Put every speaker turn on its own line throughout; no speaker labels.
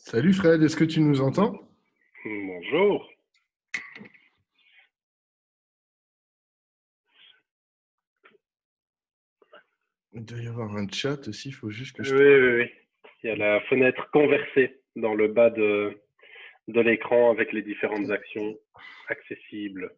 Salut Fred, est-ce que tu nous entends?
Bonjour.
Il doit y avoir un chat aussi, il faut juste que
Oui,
je...
oui, oui. Il y a la fenêtre conversée dans le bas de l'écran avec les différentes actions accessibles.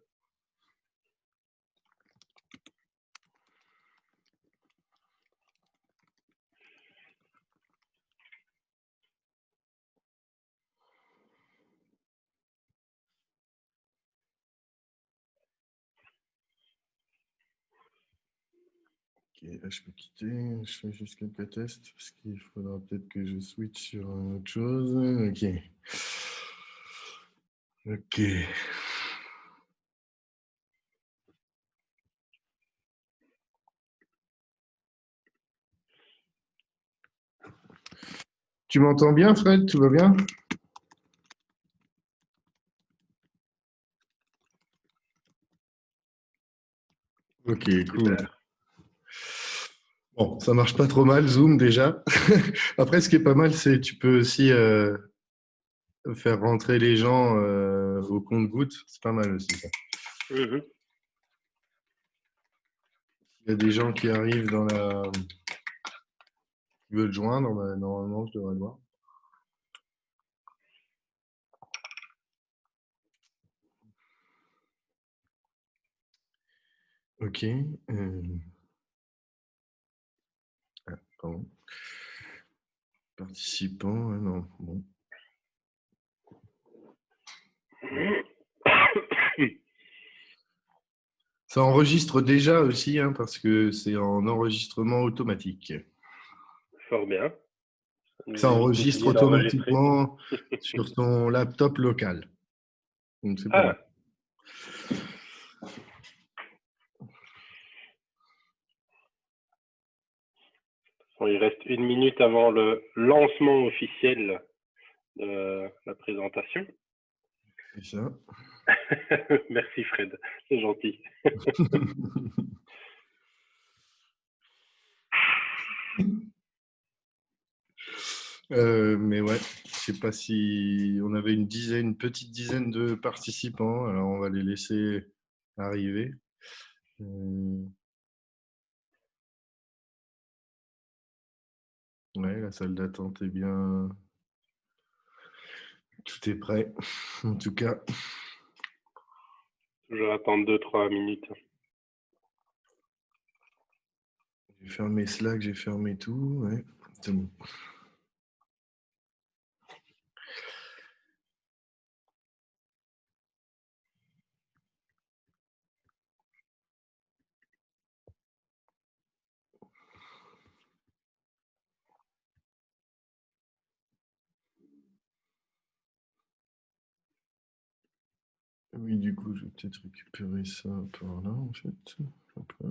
Ok, là, je peux quitter, je fais juste quelques tests parce qu'il faudra peut-être que je switch sur autre chose. Ok. Ok. Tu m'entends bien Fred? Tout va bien? Ok, cool.
Super.
Bon, ça marche pas trop mal, Zoom déjà. Après, ce qui est pas mal, c'est tu peux aussi faire rentrer les gens au compte-gouttes. C'est pas mal aussi ça.
Mhm.
Il y a des gens qui arrivent dans la... qui veulent joindre, bah, normalement, je devrais le voir. Ok. Pardon. Participants, non. Bon. Ça enregistre déjà aussi, hein, parce que c'est en enregistrement automatique.
Fort bien. Ça nous
Ça
évite
enregistre
d'oublier d'enregistrer.
automatiquement sur ton laptop local. Donc c'est pas mal.
Ah, bon, il reste une minute avant le lancement officiel de la présentation.
C'est ça.
Merci Fred, c'est gentil.
Mais ouais, je sais pas si on avait une petite dizaine de participants, alors on va les laisser arriver. Ouais, la salle d'attente est bien, tout est prêt. En tout cas,
Je vais attendre 2-3 minutes.
j'ai fermé Slack, j'ai fermé tout. Ouais, c'est bon. Oui, du coup, je vais peut-être récupérer ça par là, en fait. Hop là.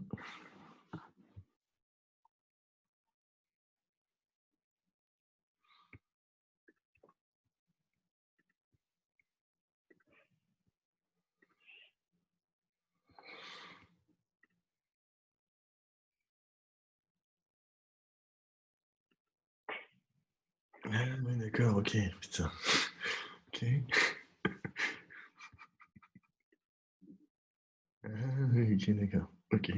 Ah, oui, d'accord, ok, putain. Ok. Ah, oui, ok, d'accord. Ok,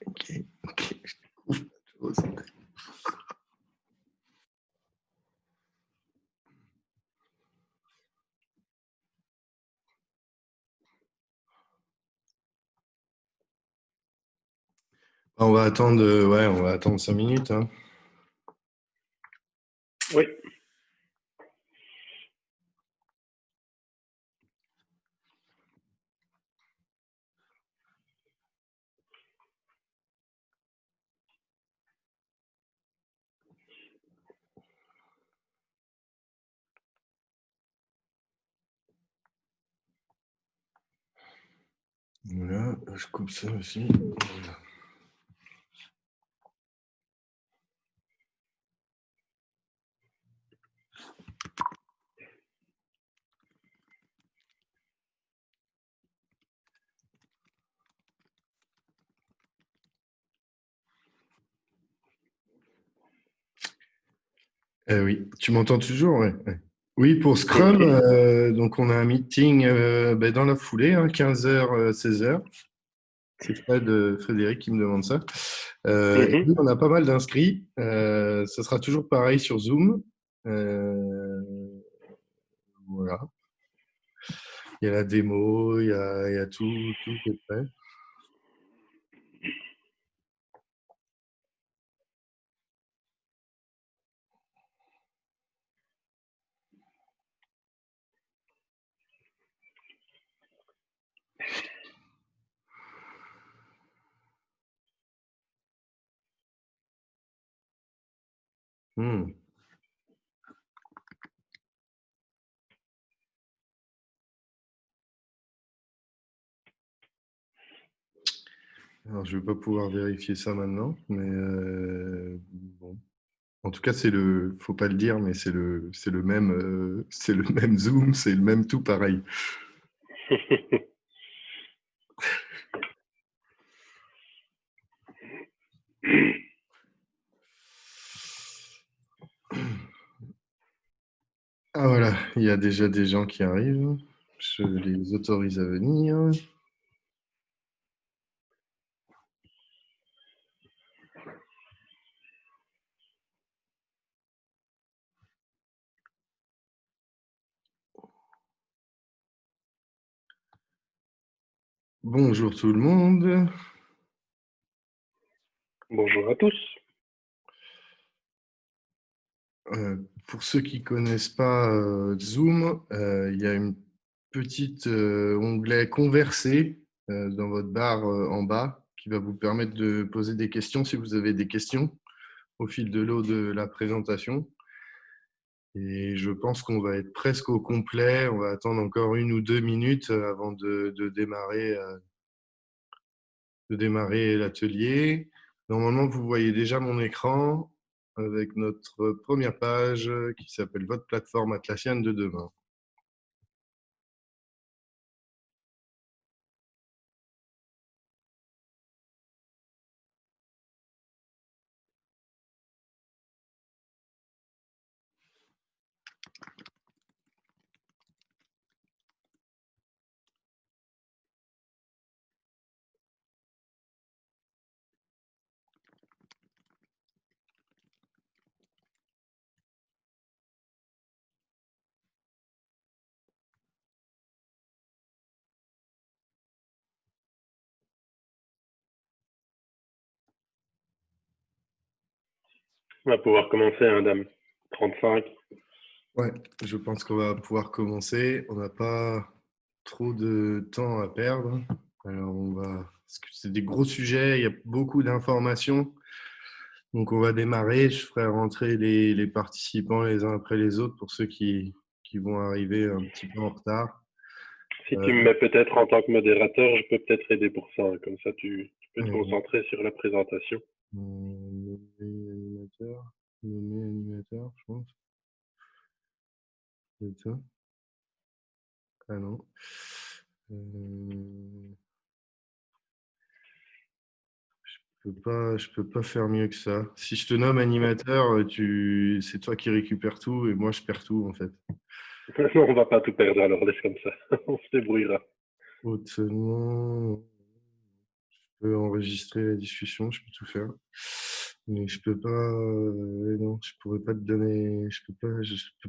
ok, ok. Je découvre plein de choses. On va attendre 5 minutes, hein.
Oui.
Voilà, je coupe ça aussi. Voilà. Oui, tu m'entends toujours? Ouais, ouais. Oui, pour Scrum,
Ok.
donc on a un meeting ben, dans la foulée, hein, 15h, 16h. C'est Frédéric qui me demande ça. Et
Mhm.
oui, on a pas mal d'inscrits. Ça sera toujours pareil sur Zoom. Euh, voilà. Il y a la démo, il y a tout qui est prêt. Hmm. Alors, je vais pas pouvoir vérifier ça maintenant, mais bon. En tout cas, faut pas le dire, mais c'est le même Zoom, c'est le même tout pareil. Ah voilà, il y a déjà des gens qui arrivent. Je les autorise à venir. Bonjour tout le monde.
Bonjour à tous.
Pour ceux qui connaissent pas Zoom, il y a une petite onglet Converser dans votre barre en bas qui va vous permettre de poser des questions si vous avez des questions au fil de l'eau de la présentation. Et je pense qu'on va être presque au complet. On va attendre encore 1 ou 2 minutes avant de démarrer l'atelier. Normalement, vous voyez déjà mon écran avec notre première page qui s'appelle Votre plateforme Atlassian de demain.
On va pouvoir commencer, hein, dame. 35.
Ouais, je pense qu'on va pouvoir commencer. On n'a pas trop de temps à perdre. Alors parce que c'est des gros sujets, il y a beaucoup d'informations. Donc on va démarrer. Je ferai rentrer les participants les uns après les autres pour ceux qui vont arriver un petit peu en retard.
Si
Euh,
tu me mets peut-être en tant que modérateur, je peux peut-être aider pour ça, hein. Comme ça, tu peux te
euh,
concentrer sur la présentation.
nommer animateur, je pense. C'est ça. Ah non. Euh, je peux pas faire mieux que ça. Si je te nomme animateur, c'est toi qui récupères tout et moi je perds tout en fait.
Non, on va pas tout perdre, alors laisse comme ça. On se débrouillera.
Autrement, je peux enregistrer la discussion, je peux tout faire. Mais je peux pas, non, je pourrais pas te donner, je peux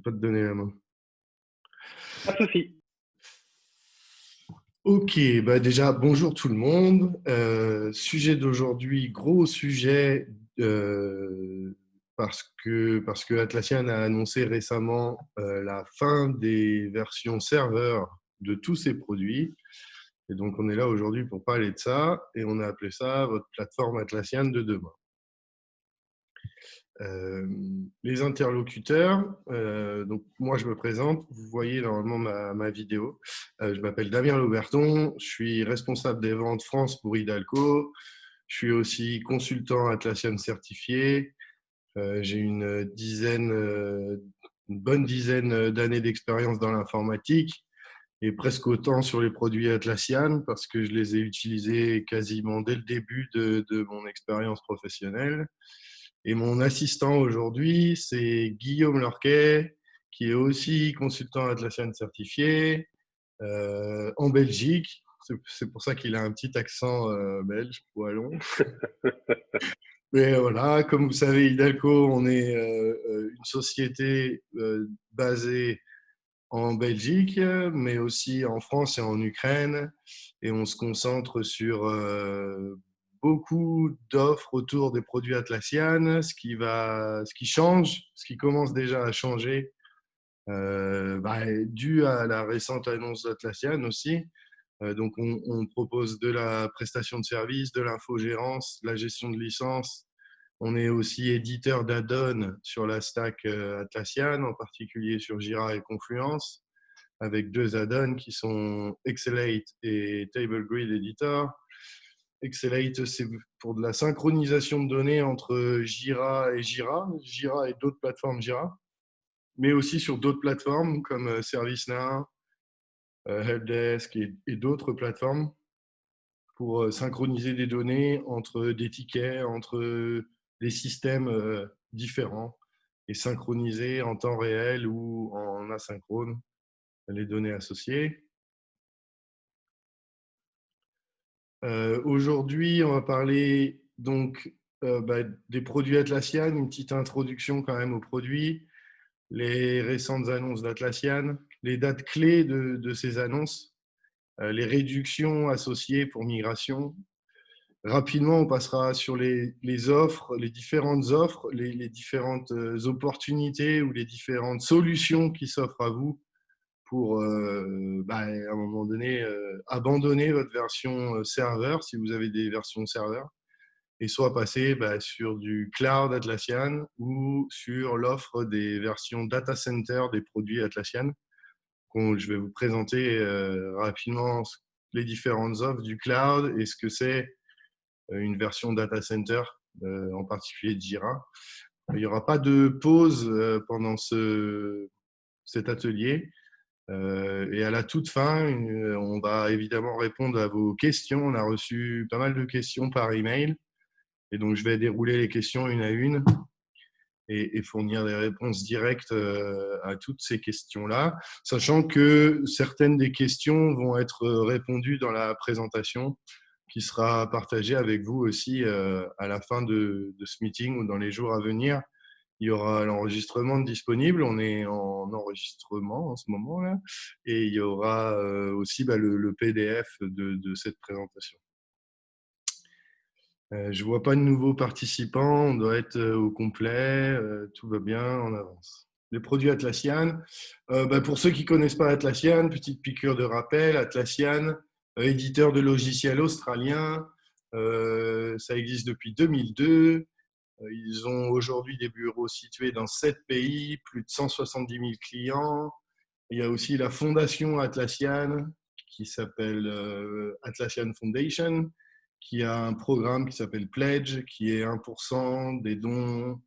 pas te donner la main.
Pas de souci.
Ok, bah déjà, bonjour tout le monde. Sujet d'aujourd'hui, gros sujet, parce que Atlassian a annoncé récemment la fin des versions serveurs de tous ses produits. Et donc, on est là aujourd'hui pour parler de ça, et on a appelé ça votre plateforme Atlassian de demain. Euh, les interlocuteurs, donc moi je me présente, vous voyez normalement ma vidéo. Je m'appelle Damien Lauberton, je suis responsable des ventes France pour Hidalgo, je suis aussi consultant Atlassian certifié, j'ai une bonne dizaine d'années d'expérience dans l'informatique et presque autant sur les produits Atlassian parce que je les ai utilisés quasiment dès le début de mon expérience professionnelle. Et mon assistant aujourd'hui, c'est Guillaume Lorquet, qui est aussi consultant Atlassian certifié en Belgique. C'est pour ça qu'il a un petit accent belge, wallon. Mais voilà, comme vous savez, Hidalgo, on est une société basée en Belgique, mais aussi en France et en Ukraine. Et on se concentre sur beaucoup d'offres autour des produits Atlassian, ce qui change, ce qui commence déjà à changer, dû à la récente annonce d'Atlassian aussi. Donc, on propose de la prestation de services, de l'infogérance, de la gestion de licences. On est aussi éditeur d'add-on sur la stack Atlassian, en particulier sur Jira et Confluence, avec deux add-ons qui sont Excelate et Table Grid Editor. Excelate, c'est pour de la synchronisation de données entre Jira et Jira et d'autres plateformes Jira, mais aussi sur d'autres plateformes comme ServiceNow, Helpdesk et d'autres plateformes pour synchroniser des données entre des tickets, entre des systèmes différents et synchroniser en temps réel ou en asynchrone les données associées. Aujourd'hui, on va parler donc des produits Atlassian, une petite introduction quand même aux produits, les récentes annonces d'Atlassian, les dates clés de ces annonces, les réductions associées pour migration. Rapidement, on passera sur les offres, les différentes offres, les différentes opportunités ou les différentes solutions qui s'offrent à vous pour, à un moment donné, abandonner votre version serveur, si vous avez des versions serveur, et soit passer sur du cloud Atlassian ou sur l'offre des versions data center des produits Atlassian. Donc, je vais vous présenter rapidement les différentes offres du cloud et ce que c'est une version data center, en particulier de Jira. Il n'y aura pas de pause pendant cet atelier. Et à la toute fin, on va évidemment répondre à vos questions. On a reçu pas mal de questions par email. Et donc, je vais dérouler les questions une à une et fournir des réponses directes à toutes ces questions-là, sachant que certaines des questions vont être répondues dans la présentation qui sera partagée avec vous aussi à la fin de ce meeting ou dans les jours à venir. Il y aura l'enregistrement disponible. On est en enregistrement en ce moment-là. Et il y aura aussi le PDF de cette présentation. Je ne vois pas de nouveaux participants. On doit être au complet. Tout va bien, on avance. Les produits Atlassian. Pour ceux qui ne connaissent pas Atlassian, petite piqûre de rappel. Atlassian, éditeur de logiciels australien. Ça existe depuis 2002. Ils ont aujourd'hui des bureaux situés dans 7 pays, plus de 170 000 clients. Il y a aussi la fondation Atlassian qui s'appelle Atlassian Foundation, qui a un programme qui s'appelle Pledge, qui est 1% des dons,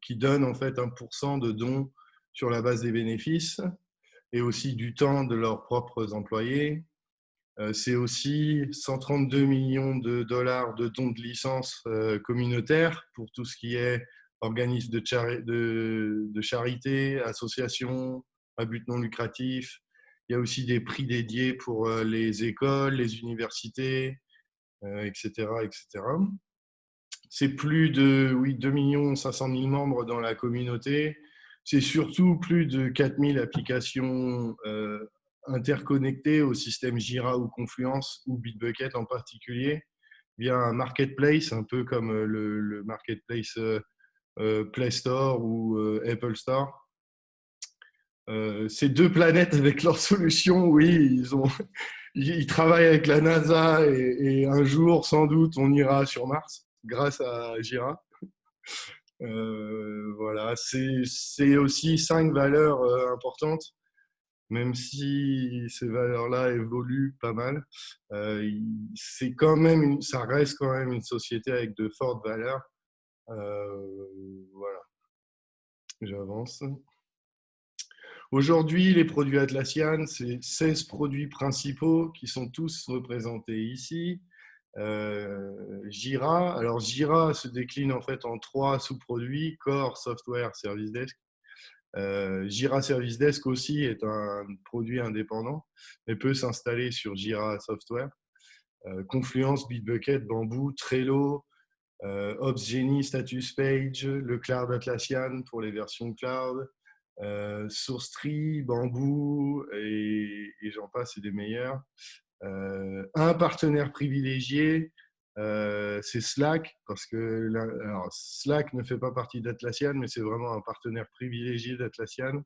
qui donne en fait 1% de dons sur la base des bénéfices et aussi du temps de leurs propres employés. C'est aussi 132 millions de dollars de dons de licence communautaires pour tout ce qui est organismes de charité, associations à but non lucratif. Il y a aussi des prix dédiés pour les écoles, les universités, etc., etc. C'est plus de 2 500 000 membres dans la communauté. C'est surtout plus de 4000 applications interconnectées au système Jira ou Confluence ou Bitbucket en particulier, via un marketplace, un peu comme le marketplace Play Store ou Apple Store. Ces deux planètes avec leurs solutions, oui, ils travaillent avec la NASA et un jour, sans doute, on ira sur Mars grâce à Jira. Voilà, c'est aussi 5 valeurs importantes, même si ces valeurs-là évoluent pas mal. C'est quand même ça reste quand même une société avec de fortes valeurs. Voilà, j'avance. Aujourd'hui, les produits Atlassian, c'est 16 produits principaux qui sont tous représentés ici. Jira. Alors, Jira se décline en fait en 3 sous-produits, Core, Software, Service Desk. Jira Service Desk aussi est un produit indépendant, mais peut s'installer sur Jira Software. Confluence, Bitbucket, Bamboo, Trello, Opsgenie, Status Page, le Cloud Atlassian pour les versions cloud, SourceTree, Bamboo et j'en passe, c'est des meilleurs. Un partenaire privilégié, c'est Slack, parce que alors, Slack ne fait pas partie d'Atlassian, mais c'est vraiment un partenaire privilégié d'Atlassian.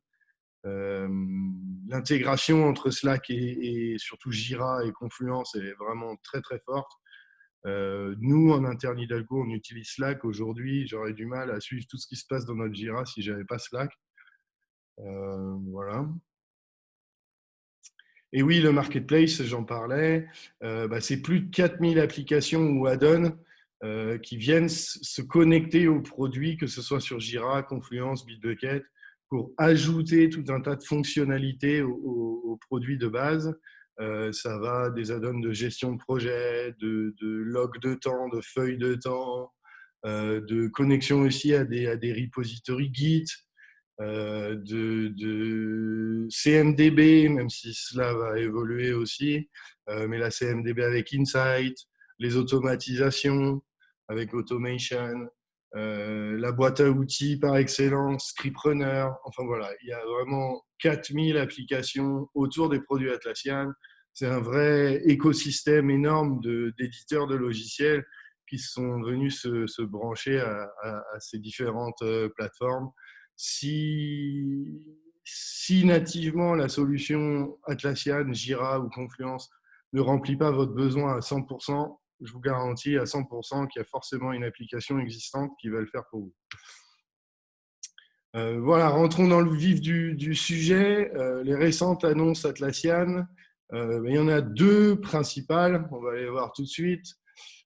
L'intégration entre Slack et surtout Jira et Confluence est vraiment très très forte. Nous, en interne Hidalgo, on utilise Slack aujourd'hui. J'aurais du mal à suivre tout ce qui se passe dans notre Jira si je n'avais pas Slack. Voilà. Et oui, le marketplace, j'en parlais, c'est plus de 4000 applications ou add-ons qui viennent se connecter aux produits, que ce soit sur Jira, Confluence, Bitbucket, pour ajouter tout un tas de fonctionnalités aux produits de base. Ça va des add-ons de gestion de projet, de log de temps, de feuilles de temps, de connexion aussi à des repositories Git, de CMDB, même si cela va évoluer aussi, mais la CMDB avec Insight, les automatisations avec Automation, la boîte à outils par excellence, Scriptrunner, enfin voilà, il y a vraiment 4000 applications autour des produits Atlassian. C'est un vrai écosystème énorme d'éditeurs de logiciels qui sont venus se brancher à ces différentes plateformes. Si nativement la solution Atlassian, Jira ou Confluence ne remplit pas votre besoin à 100%, je vous garantis à 100% qu'il y a forcément une application existante qui va le faire pour vous. Voilà, rentrons dans le vif du sujet. Les récentes annonces Atlassian, il y en a deux principales, on va les voir tout de suite.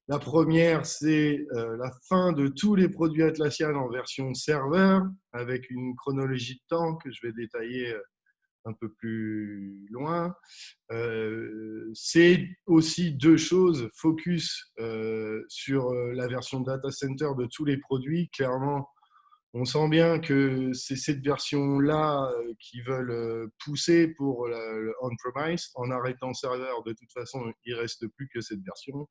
La première, c'est la fin de tous les produits Atlassian en version serveur, avec une chronologie de temps que je vais détailler un peu plus loin. C'est aussi deux choses, focus sur la version data center de tous les produits. Clairement, on sent bien que c'est cette version-là qui veulent pousser pour le on-premise. En arrêtant le serveur, de toute façon, il ne reste plus que cette version.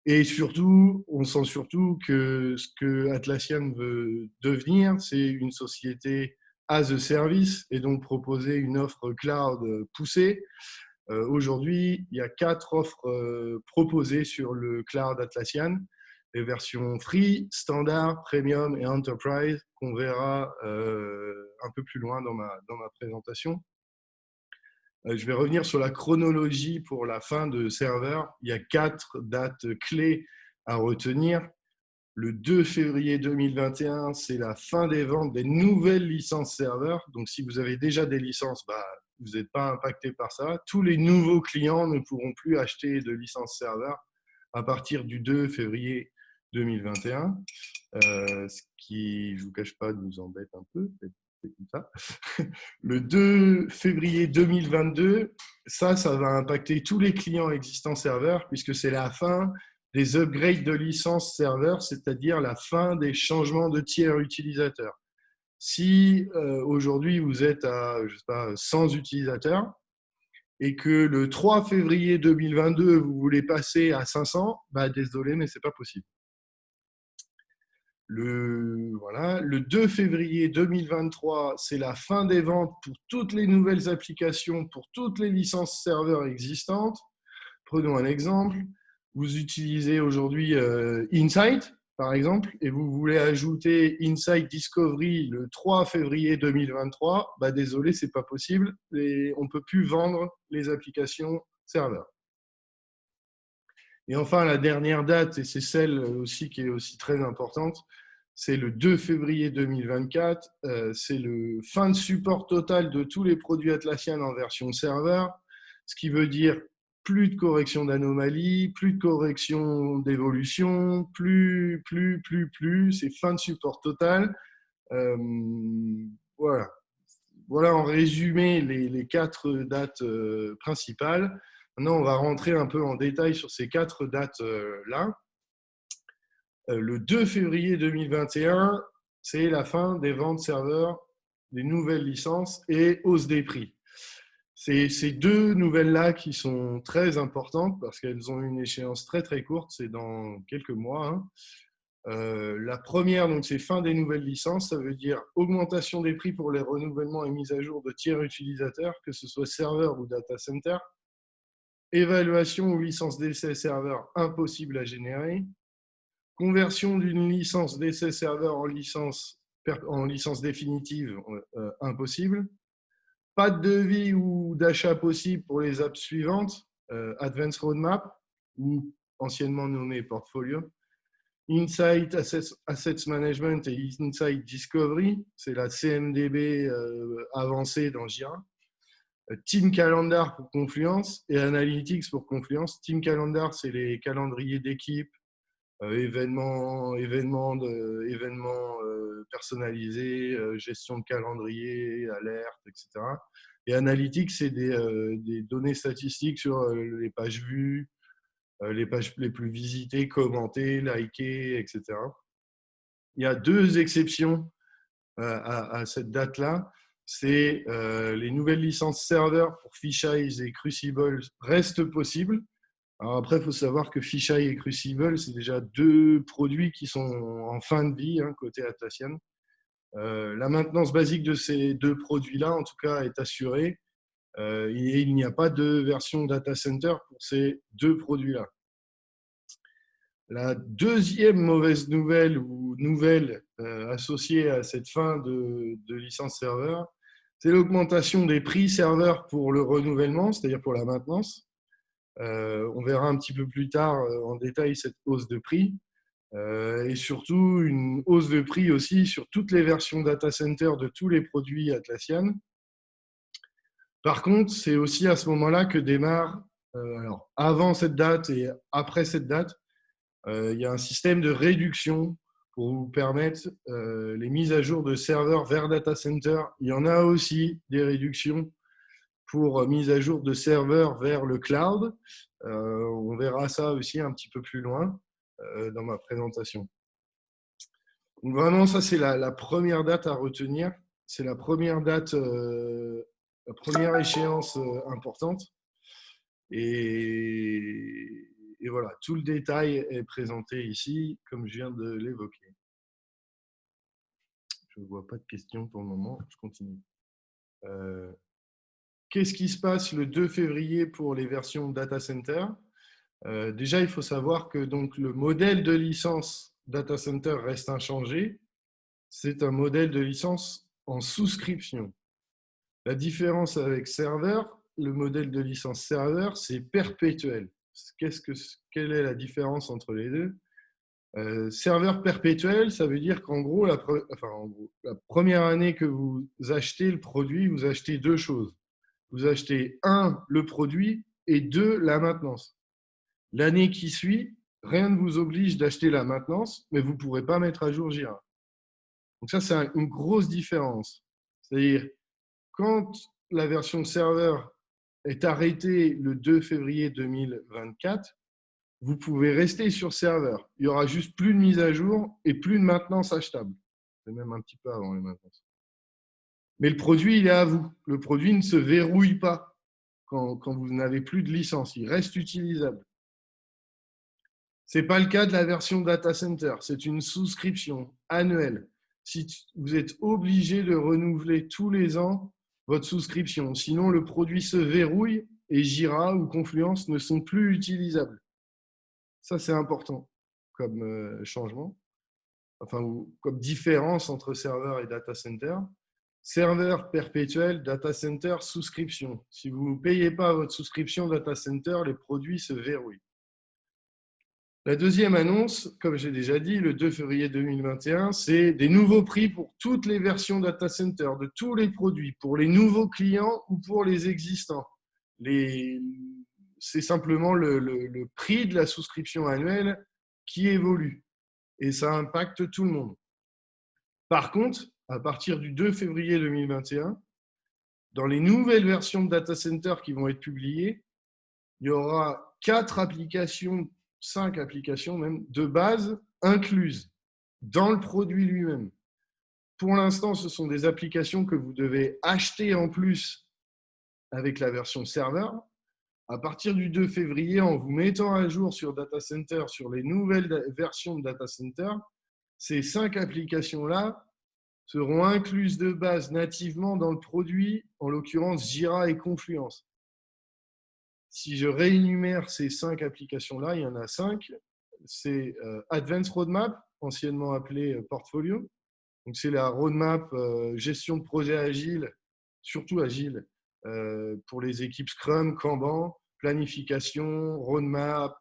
Et surtout, on sent surtout que ce que Atlassian veut devenir, c'est une société as a service et donc proposer une offre cloud poussée. Aujourd'hui, il y a 4 offres proposées sur le cloud Atlassian, les versions free, standard, premium et enterprise qu'on verra un peu plus loin dans ma présentation. Je vais revenir sur la chronologie pour la fin de serveur. Il y a 4 dates clés à retenir. Le 2 février 2021, c'est la fin des ventes des nouvelles licences serveurs. Donc, si vous avez déjà des licences, vous n'êtes pas impacté par ça. Tous les nouveaux clients ne pourront plus acheter de licences serveurs à partir du 2 février 2021. Ce qui, je ne vous cache pas, nous embête un peu. C'est comme ça. Le 2 février 2022, ça va impacter tous les clients existants serveurs puisque c'est la fin des upgrades de licence serveur, c'est-à-dire la fin des changements de tiers utilisateurs. Si aujourd'hui vous êtes à 100 utilisateurs et que le 3 février 2022 vous voulez passer à 500, désolé, mais ce n'est pas possible. Le 2 février 2023, c'est la fin des ventes pour toutes les nouvelles applications, pour toutes les licences serveurs existantes. Prenons un exemple. Vous utilisez aujourd'hui Insight, par exemple, et vous voulez ajouter Insight Discovery le 3 février 2023. Désolé, ce n'est pas possible. On ne peut plus vendre les applications serveurs. Et enfin, la dernière date, et c'est celle aussi qui est aussi très importante, c'est le 2 février 2024. C'est le fin de support total de tous les produits Atlassian en version serveur, ce qui veut dire plus de correction d'anomalies, plus de correction d'évolution, plus, c'est fin de support total. Voilà. Voilà en résumé les 4 dates principales. Maintenant, on va rentrer un peu en détail sur ces 4 dates-là. Le 2 février 2021, c'est la fin des ventes serveurs des nouvelles licences et hausse des prix. C'est ces deux nouvelles-là qui sont très importantes parce qu'elles ont une échéance très très courte, c'est dans quelques mois. Hein. La première, donc, c'est fin des nouvelles licences, ça veut dire augmentation des prix pour les renouvellements et mises à jour de tiers utilisateurs, que ce soit serveur ou data center. Évaluation ou licence d'essai serveur impossible à générer. Conversion d'une licence d'essai serveur en licence définitive impossible. Pas de devis ou d'achat possible pour les apps suivantes, Advanced Roadmap ou anciennement nommé Portfolio. Insight Assets Management et Insight Discovery, c'est la CMDB avancée dans Jira. Team Calendar pour Confluence et Analytics pour Confluence. Team Calendar, c'est les calendriers d'équipe, événements personnalisés, gestion de calendrier, alertes, etc. Et Analytics, c'est des données statistiques sur les pages vues, les pages les plus visitées, commentées, likées, etc. Il y a deux exceptions à cette date-là. C'est les nouvelles licences serveurs pour Fisheye et Crucible restent possibles. Alors après, il faut savoir que Fisheye et Crucible, c'est déjà deux produits qui sont en fin de vie, hein, côté Atlassian. La maintenance basique de ces deux produits-là, en tout cas, est assurée. Et il n'y a pas de version data center pour ces deux produits-là. La deuxième mauvaise nouvelle ou nouvelle associée à cette fin de licence serveur, c'est l'augmentation des prix serveurs pour le renouvellement, c'est-à-dire pour la maintenance. On verra un petit peu plus tard en détail cette hausse de prix. Et surtout une hausse de prix aussi sur toutes les versions data center de tous les produits Atlassian. Par contre, c'est aussi à ce moment-là que démarre, alors avant cette date et après cette date, il y a un système de réduction pour vous permettre les mises à jour de serveurs vers data center. Il y en a aussi des réductions pour mise à jour de serveurs vers le cloud. On verra ça aussi un petit peu plus loin dans ma présentation. Donc vraiment, ça c'est la première date à retenir. C'est la première date, la première échéance importante. Et voilà, tout le détail est présenté ici, comme je viens de l'évoquer. Je ne vois pas de questions pour le moment, je continue. Qu'est-ce qui se passe le 2 février pour les versions data center? Déjà, il faut savoir que donc, le modèle de licence data center reste inchangé. C'est un modèle de licence en souscription. La différence avec serveur, le modèle de licence serveur, c'est perpétuel. Quelle est la différence entre les deux? Serveur perpétuel, ça veut dire qu'en gros, la première année que vous achetez le produit, vous achetez deux choses. Vous achetez un, le produit, et deux, la maintenance. L'année qui suit, rien ne vous oblige d'acheter la maintenance, mais vous ne pourrez pas mettre à jour Jira. Donc ça, c'est une grosse différence. C'est-à-dire, quand la version serveur est arrêtée le 2 février 2024, vous pouvez rester sur serveur. Il n'y aura juste plus de mise à jour et plus de maintenance achetable. C'est même un petit peu avant les maintenances. Mais le produit, il est à vous. Le produit ne se verrouille pas quand vous n'avez plus de licence. Il reste utilisable. Ce n'est pas le cas de la version data center. C'est une souscription annuelle. Si vous êtes obligé de renouveler tous les ans votre souscription. Sinon, le produit se verrouille et Jira ou Confluence ne sont plus utilisables. Ça, c'est important comme changement, enfin, comme différence entre serveur et data center. Serveur perpétuel, data center, souscription. Si vous ne payez pas votre souscription data center, les produits se verrouillent. La deuxième annonce, comme j'ai déjà dit, le 2 février 2021, c'est des nouveaux prix pour toutes les versions data center, de tous les produits, pour les nouveaux clients ou pour les existants. C'est simplement le prix de la souscription annuelle qui évolue et ça impacte tout le monde. Par contre, à partir du 2 février 2021, dans les nouvelles versions de data center qui vont être publiées, il y aura 5 applications même de base incluses dans le produit lui-même. pour l'instant, ce sont des applications que vous devez acheter en plus avec la version serveur. À partir du 2 février, en vous mettant à jour sur Data Center, sur les nouvelles versions de Data Center, ces 5 applications-là seront incluses de base nativement dans le produit, en l'occurrence Jira et Confluence. Si je réénumère ces 5 applications-là, il y en a 5. C'est Advanced Roadmap, anciennement appelé Portfolio. Donc, c'est la roadmap gestion de projet agile, surtout agile, pour les équipes Scrum, Kanban, planification, roadmap,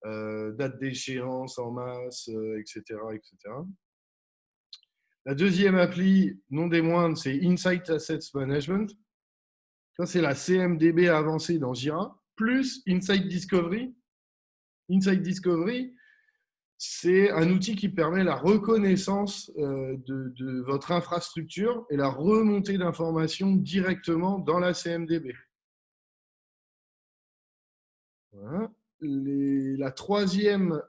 date d'échéance en masse, etc., etc. La deuxième appli, non des moindres, c'est Insight Assets Management. Ça, c'est la CMDB avancée dans Jira, plus Insight Discovery. Insight Discovery, c'est un outil qui permet la reconnaissance de votre infrastructure et la remontée d'informations directement dans la CMDB. Voilà. La troisième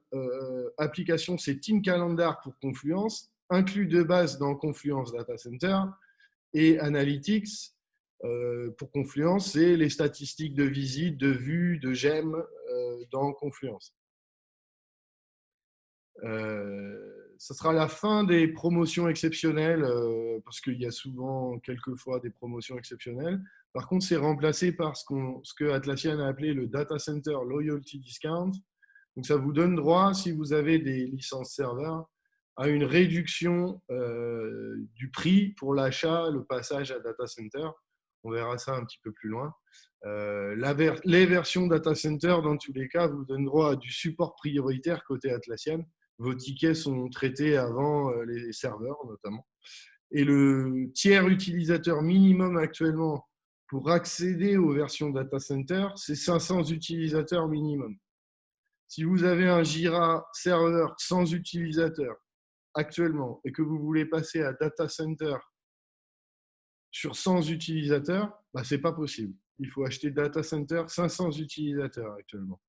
application, c'est Team Calendar pour Confluence, inclus de base dans Confluence Data Center, et Analytics pour Confluence, c'est les statistiques de visite, de vues, de j'aime dans Confluence. Ça sera la fin des promotions exceptionnelles parce qu'il y a souvent quelquefois des promotions exceptionnelles. Par contre, c'est remplacé par ce que Atlassian a appelé le Data Center Loyalty Discount. Donc, ça vous donne droit, si vous avez des licences serveurs, à une réduction du prix pour l'achat, le passage à Data Center. On verra ça un petit peu plus loin. Les versions Data Center, dans tous les cas, vous donnent droit à du support prioritaire côté Atlassian. Vos tickets sont traités avant les serveurs, notamment. Et le tiers utilisateur minimum actuellement pour accéder aux versions Data Center, c'est 500 utilisateurs minimum. Si vous avez un Jira serveur sans utilisateurs actuellement et que vous voulez passer à Data Center sur 100 utilisateurs, ce n'est pas possible. Il faut acheter Data Center 500 utilisateurs actuellement.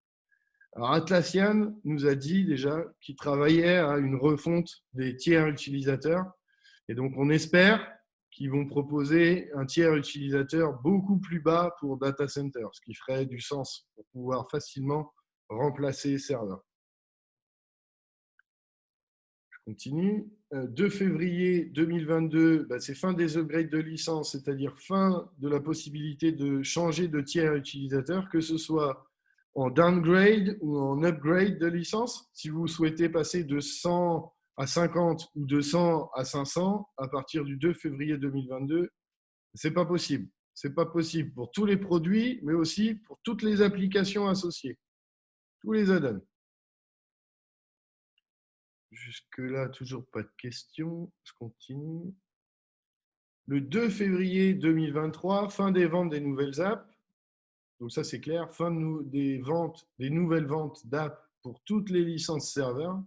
Alors Atlassian nous a dit déjà qu'il travaillait à une refonte des tiers utilisateurs. Et donc, on espère qu'ils vont proposer un tiers utilisateur beaucoup plus bas pour Data Center, ce qui ferait du sens pour pouvoir facilement remplacer serveur. Je continue. 2 février 2022, c'est fin des upgrades de licence, c'est-à-dire fin de la possibilité de changer de tiers utilisateur, que ce soit en downgrade ou en upgrade de licence. Si vous souhaitez passer de 100 à 50 ou de 100 à 500 à partir du 2 février 2022, c'est pas possible. C'est pas possible pour tous les produits, mais aussi pour toutes les applications associées, tous les add-ons. Jusque-là, toujours pas de questions. Je continue. Le 2 février 2023, fin des ventes des nouvelles apps. Donc ça, c'est clair. Fin des nouvelles ventes d'apps pour toutes les licences serveurs.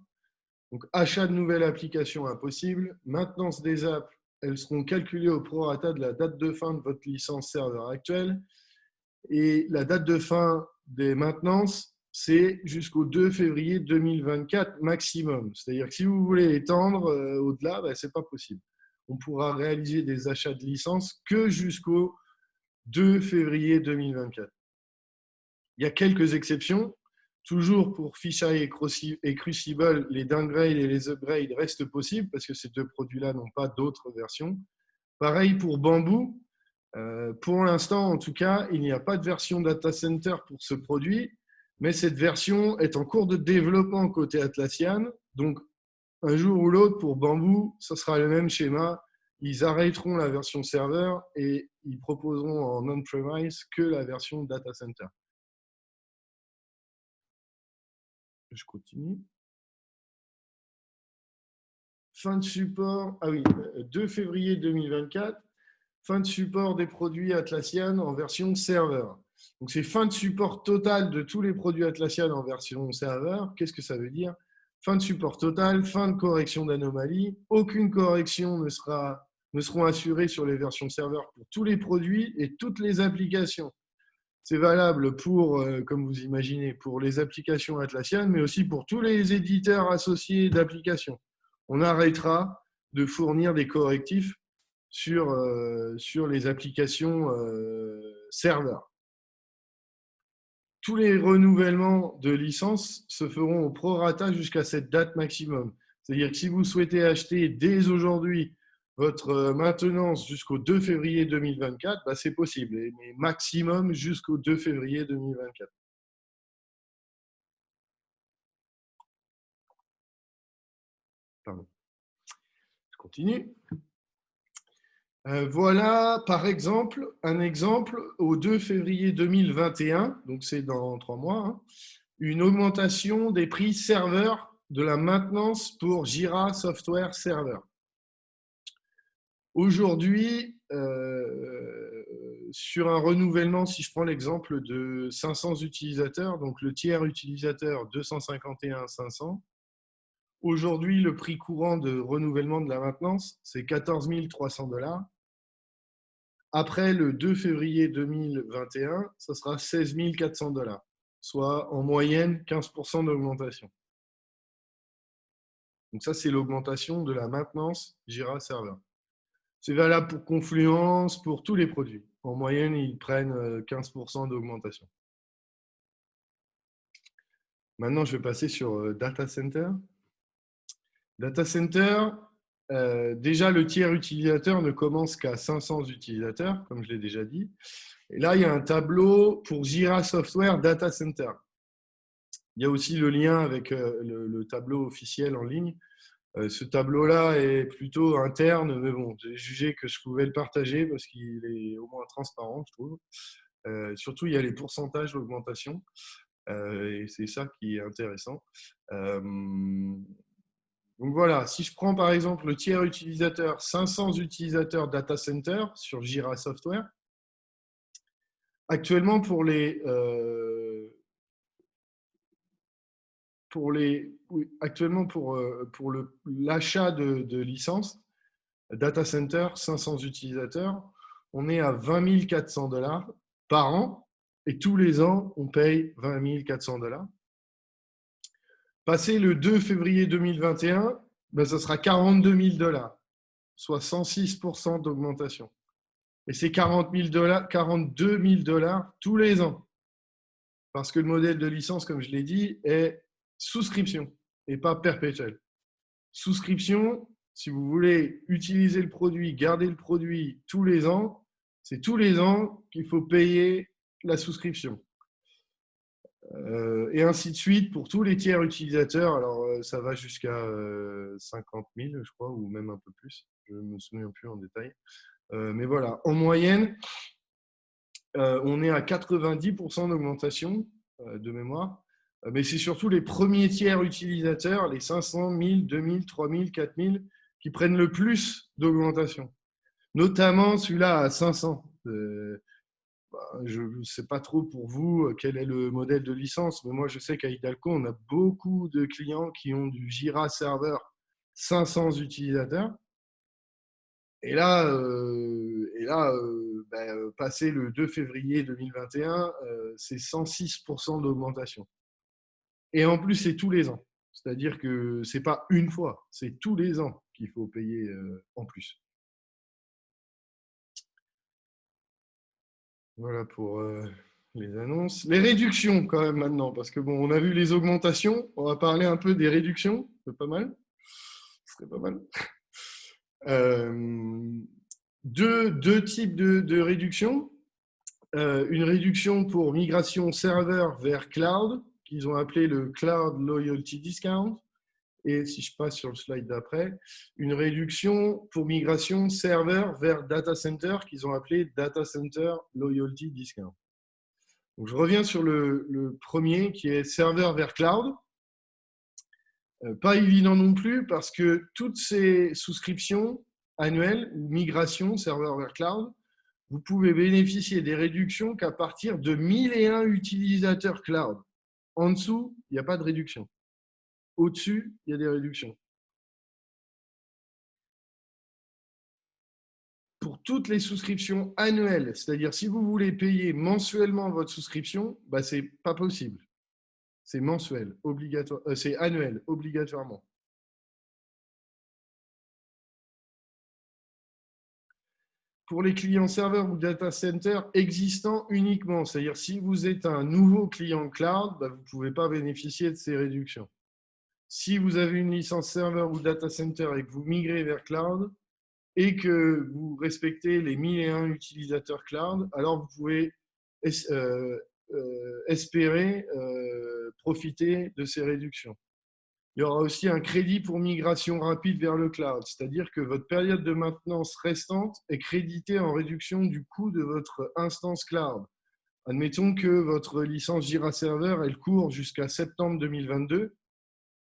Donc, achat de nouvelles applications impossible. Maintenance des apps, elles seront calculées au prorata de la date de fin de votre licence serveur actuelle. Et la date de fin des maintenances, c'est jusqu'au 2 février 2024 maximum. C'est-à-dire que si vous voulez étendre au-delà, ce n'est pas possible. On pourra réaliser des achats de licences que jusqu'au 2 février 2024. Il y a quelques exceptions. Toujours pour Fisheye et Crucible, les downgrades et les upgrades restent possibles parce que ces deux produits-là n'ont pas d'autres versions. Pareil pour Bamboo. Pour l'instant, en tout cas, il n'y a pas de version Data Center pour ce produit, mais cette version est en cours de développement côté Atlassian. Donc, un jour ou l'autre, pour Bamboo, ce sera le même schéma. Ils arrêteront la version serveur et ils proposeront en on-premise que la version Data Center. Je continue. Fin de support, 2 février 2024, fin de support des produits Atlassian en version serveur. Donc, c'est fin de support total de tous les produits Atlassian en version serveur. Qu'est-ce que ça veut dire? Fin de support total, fin de correction d'anomalies. Aucune correction ne seront assurées sur les versions serveurs pour tous les produits et toutes les applications. C'est valable pour, comme vous imaginez, pour les applications Atlassian, mais aussi pour tous les éditeurs associés d'applications. On arrêtera de fournir des correctifs sur les applications serveurs. Tous les renouvellements de licences se feront au prorata jusqu'à cette date maximum. C'est-à-dire que si vous souhaitez acheter dès aujourd'hui votre maintenance jusqu'au 2 février 2024, bah c'est possible, mais maximum jusqu'au 2 février 2024. Pardon. Je continue. Voilà, par exemple, un exemple au 2 février 2021, donc c'est dans 3 mois, hein, une augmentation des prix serveurs de la maintenance pour Jira Software Server. Aujourd'hui, sur un renouvellement, si je prends l'exemple de 500 utilisateurs, donc le tiers utilisateur 251 500, aujourd'hui, le prix courant de renouvellement de la maintenance, c'est 14 300 $. Après le 2 février 2021, ça sera 16 400 $, soit en moyenne 15% d'augmentation. Donc ça, c'est l'augmentation de la maintenance Jira Server. C'est valable pour Confluence, pour tous les produits. En moyenne, ils prennent 15% d'augmentation. Maintenant, je vais passer sur Data Center. Data Center, déjà, le tiers utilisateur ne commence qu'à 500 utilisateurs, comme je l'ai déjà dit. Et là, il y a un tableau pour Jira Software Data Center. Il y a aussi le lien avec le tableau officiel en ligne. Ce tableau-là est plutôt interne, mais bon, j'ai jugé que je pouvais le partager parce qu'il est au moins transparent, je trouve. Surtout, il y a les pourcentages d'augmentation, et c'est ça qui est intéressant. Donc voilà, si je prends par exemple le tiers utilisateur, 500 utilisateurs data center sur Jira Software, actuellement pour l'achat de licences, data center, 500 utilisateurs, on est à 20 400 $ par an et tous les ans, on paye 20 400 $. Passé le 2 février 2021, ben, ça sera 42 000 $, soit 106% d'augmentation. Et c'est 42 000 $ tous les ans. Parce que le modèle de licence, comme je l'ai dit, est souscription et pas perpétuel. Souscription, si vous voulez utiliser le produit, garder le produit tous les ans, c'est tous les ans qu'il faut payer la souscription. Et ainsi de suite pour tous les tiers utilisateurs. Alors, ça va jusqu'à 50 000, je crois, ou même un peu plus. Je ne me souviens plus en détail. Mais voilà, en moyenne, on est à 90% d'augmentation de mémoire. Mais c'est surtout les premiers tiers utilisateurs, les 500, 1000, 2000, 3000, 4000, qui prennent le plus d'augmentation. Notamment celui-là à 500. Je ne sais pas trop pour vous quel est le modèle de licence, mais moi je sais qu'à Hidalgo, on a beaucoup de clients qui ont du Jira Server 500 utilisateurs. Et là, passé le 2 février 2021, c'est 106% d'augmentation. Et en plus, c'est tous les ans. C'est-à-dire que ce n'est pas une fois, c'est tous les ans qu'il faut payer en plus. Voilà pour les annonces. Les réductions quand même maintenant, parce que bon, on a vu les augmentations, on va parler un peu des réductions, c'est pas mal. Ce serait pas mal. Deux types de réductions. Une réduction pour migration serveur vers cloud, qu'ils ont appelé le Cloud Loyalty Discount. Et si je passe sur le slide d'après, une réduction pour migration serveur vers data center, qu'ils ont appelé Data Center Loyalty Discount. Donc, je reviens sur le premier, qui est serveur vers cloud. Pas évident non plus, parce que toutes ces souscriptions annuelles ou migration serveur vers cloud, vous pouvez bénéficier des réductions qu'à partir de 1001 utilisateurs cloud. En dessous, il n'y a pas de réduction. Au-dessus, il y a des réductions. Pour toutes les souscriptions annuelles, c'est-à-dire si vous voulez payer mensuellement votre souscription, bah, ce n'est pas possible. C'est mensuel, obligatoire, c'est annuel, obligatoirement. pour les clients serveurs ou data center existants uniquement. C'est-à-dire, si vous êtes un nouveau client cloud, bah, vous ne pouvez pas bénéficier de ces réductions. Si vous avez une licence serveur ou data center et que vous migrez vers cloud et que vous respectez les 1001 utilisateurs cloud, alors vous pouvez espérer profiter de ces réductions. Il y aura aussi un crédit pour migration rapide vers le cloud, c'est-à-dire que votre période de maintenance restante est créditée en réduction du coût de votre instance cloud. Admettons que votre licence Jira Server, elle court jusqu'à septembre 2022,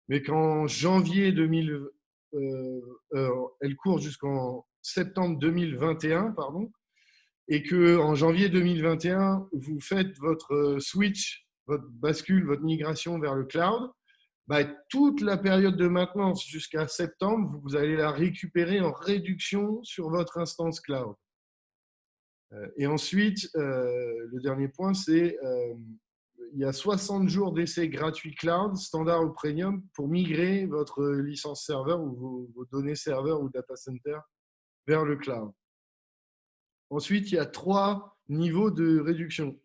mais qu'en janvier 2000, elle court jusqu'en septembre 2021, pardon, et qu'en janvier 2021, vous faites votre switch, votre bascule, votre migration vers le cloud, bah, toute la période de maintenance jusqu'à septembre, vous allez la récupérer en réduction sur votre instance cloud. Et ensuite, le dernier point, c'est il y a 60 jours d'essai gratuit cloud, standard ou premium, pour migrer votre licence serveur ou vos données serveurs ou data center vers le cloud. Ensuite, il y a 3 niveaux de réduction.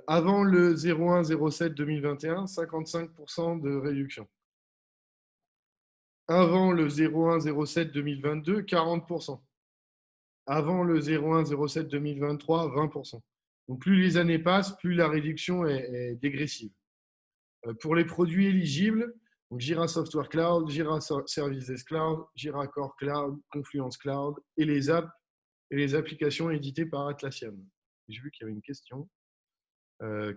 Avant le 01-07-2021, 55% de réduction. Avant le 01-07-2022, 40%. Avant le 01-07-2023, 20%. Donc, plus les années passent, plus la réduction est dégressive. Pour les produits éligibles, donc Jira Software Cloud, Jira Service Desk Cloud, Jira Core Cloud, Confluence Cloud et les apps et les applications éditées par Atlassian. J'ai vu qu'il y avait une question.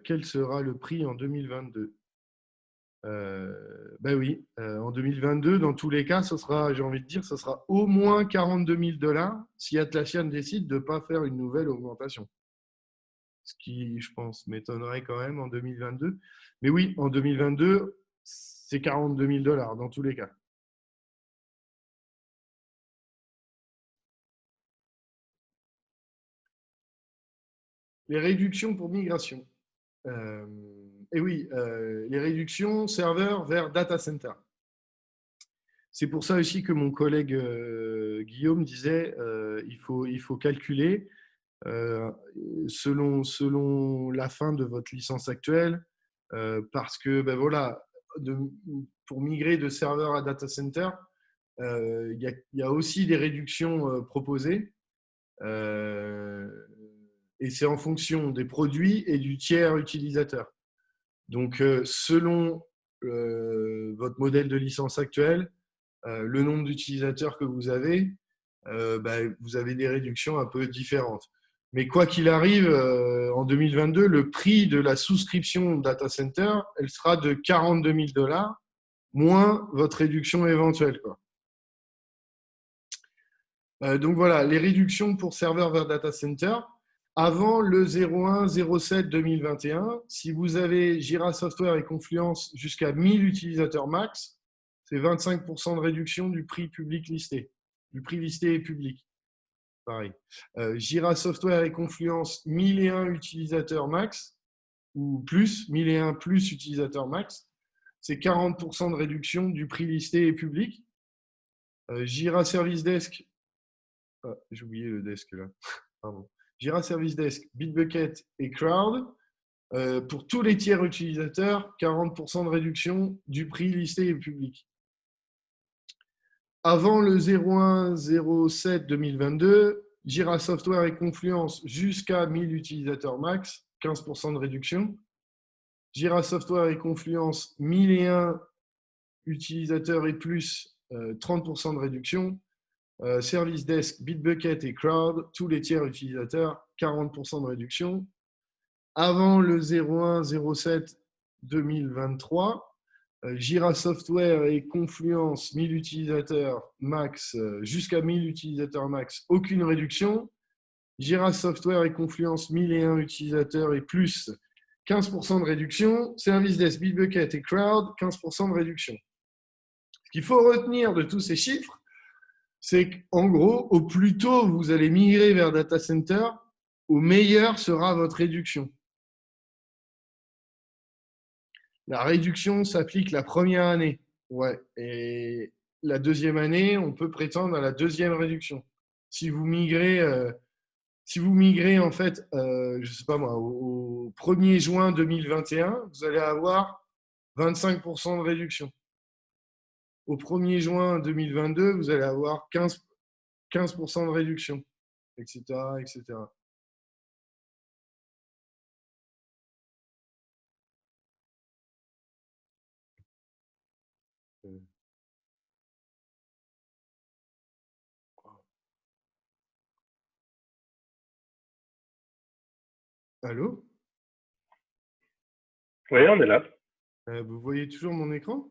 Quel sera le prix en 2022 ? Ben oui, en 2022, dans tous les cas, ce sera, j'ai envie de dire, ce sera au moins 42 000 $ si Atlassian décide de ne pas faire une nouvelle augmentation. Ce qui, je pense, m'étonnerait quand même en 2022. Mais oui, en 2022, c'est 42 000 $ dans tous les cas. Les réductions pour migration. Et oui, les réductions serveurs vers data center. C'est pour ça aussi que mon collègue Guillaume disait il faut calculer selon la fin de votre licence actuelle, parce que ben voilà, pour migrer de serveur à data center, il y a aussi des réductions proposées. Et c'est en fonction des produits et du tiers utilisateur. Donc, selon votre modèle de licence actuel, le nombre d'utilisateurs que vous avez, vous avez des réductions un peu différentes. Mais quoi qu'il arrive, en 2022, le prix de la souscription data center, elle sera de 42 000 $ moins votre réduction éventuelle, quoi. Donc voilà, les réductions pour serveur vers data center. Avant le 01-07-2021, si vous avez Jira Software et Confluence jusqu'à 1000 utilisateurs max, c'est 25% de réduction du prix public listé, du prix listé et public. Pareil. Jira Software et Confluence 1001 utilisateurs max, ou plus, 1001 plus utilisateurs max, c'est 40% de réduction du prix listé et public. Jira Service Desk, j'ai oublié le desk là, pardon. Jira Service Desk, Bitbucket et Crowd, pour tous les tiers utilisateurs, 40% de réduction du prix listé et public. Avant le 01-07-2022, Jira Software et Confluence jusqu'à 1000 utilisateurs max, 15% de réduction. Jira Software et Confluence 1001 utilisateurs et plus, 30% de réduction. Service Desk, Bitbucket et Crowd, tous les tiers utilisateurs, 40% de réduction. Avant le 01-07-2023, Jira Software et Confluence, 1000 utilisateurs max, jusqu'à 1000 utilisateurs max, aucune réduction. Jira Software et Confluence, 1001 utilisateurs et plus, 15% de réduction. Service Desk, Bitbucket et Crowd, 15% de réduction. Ce qu'il faut retenir de tous ces chiffres, c'est qu'en gros, au plus tôt vous allez migrer vers data center, au meilleur sera votre réduction. La réduction s'applique la première année. Ouais. Et la deuxième année, on peut prétendre à la deuxième réduction. Si vous migrez, en fait, je sais pas moi, au 1er juin 2021, vous allez avoir 25% de réduction. Au 1er juin 2022, vous allez avoir 15% de réduction, etc., etc. Allô?
Oui, on est là.
Vous voyez toujours mon écran?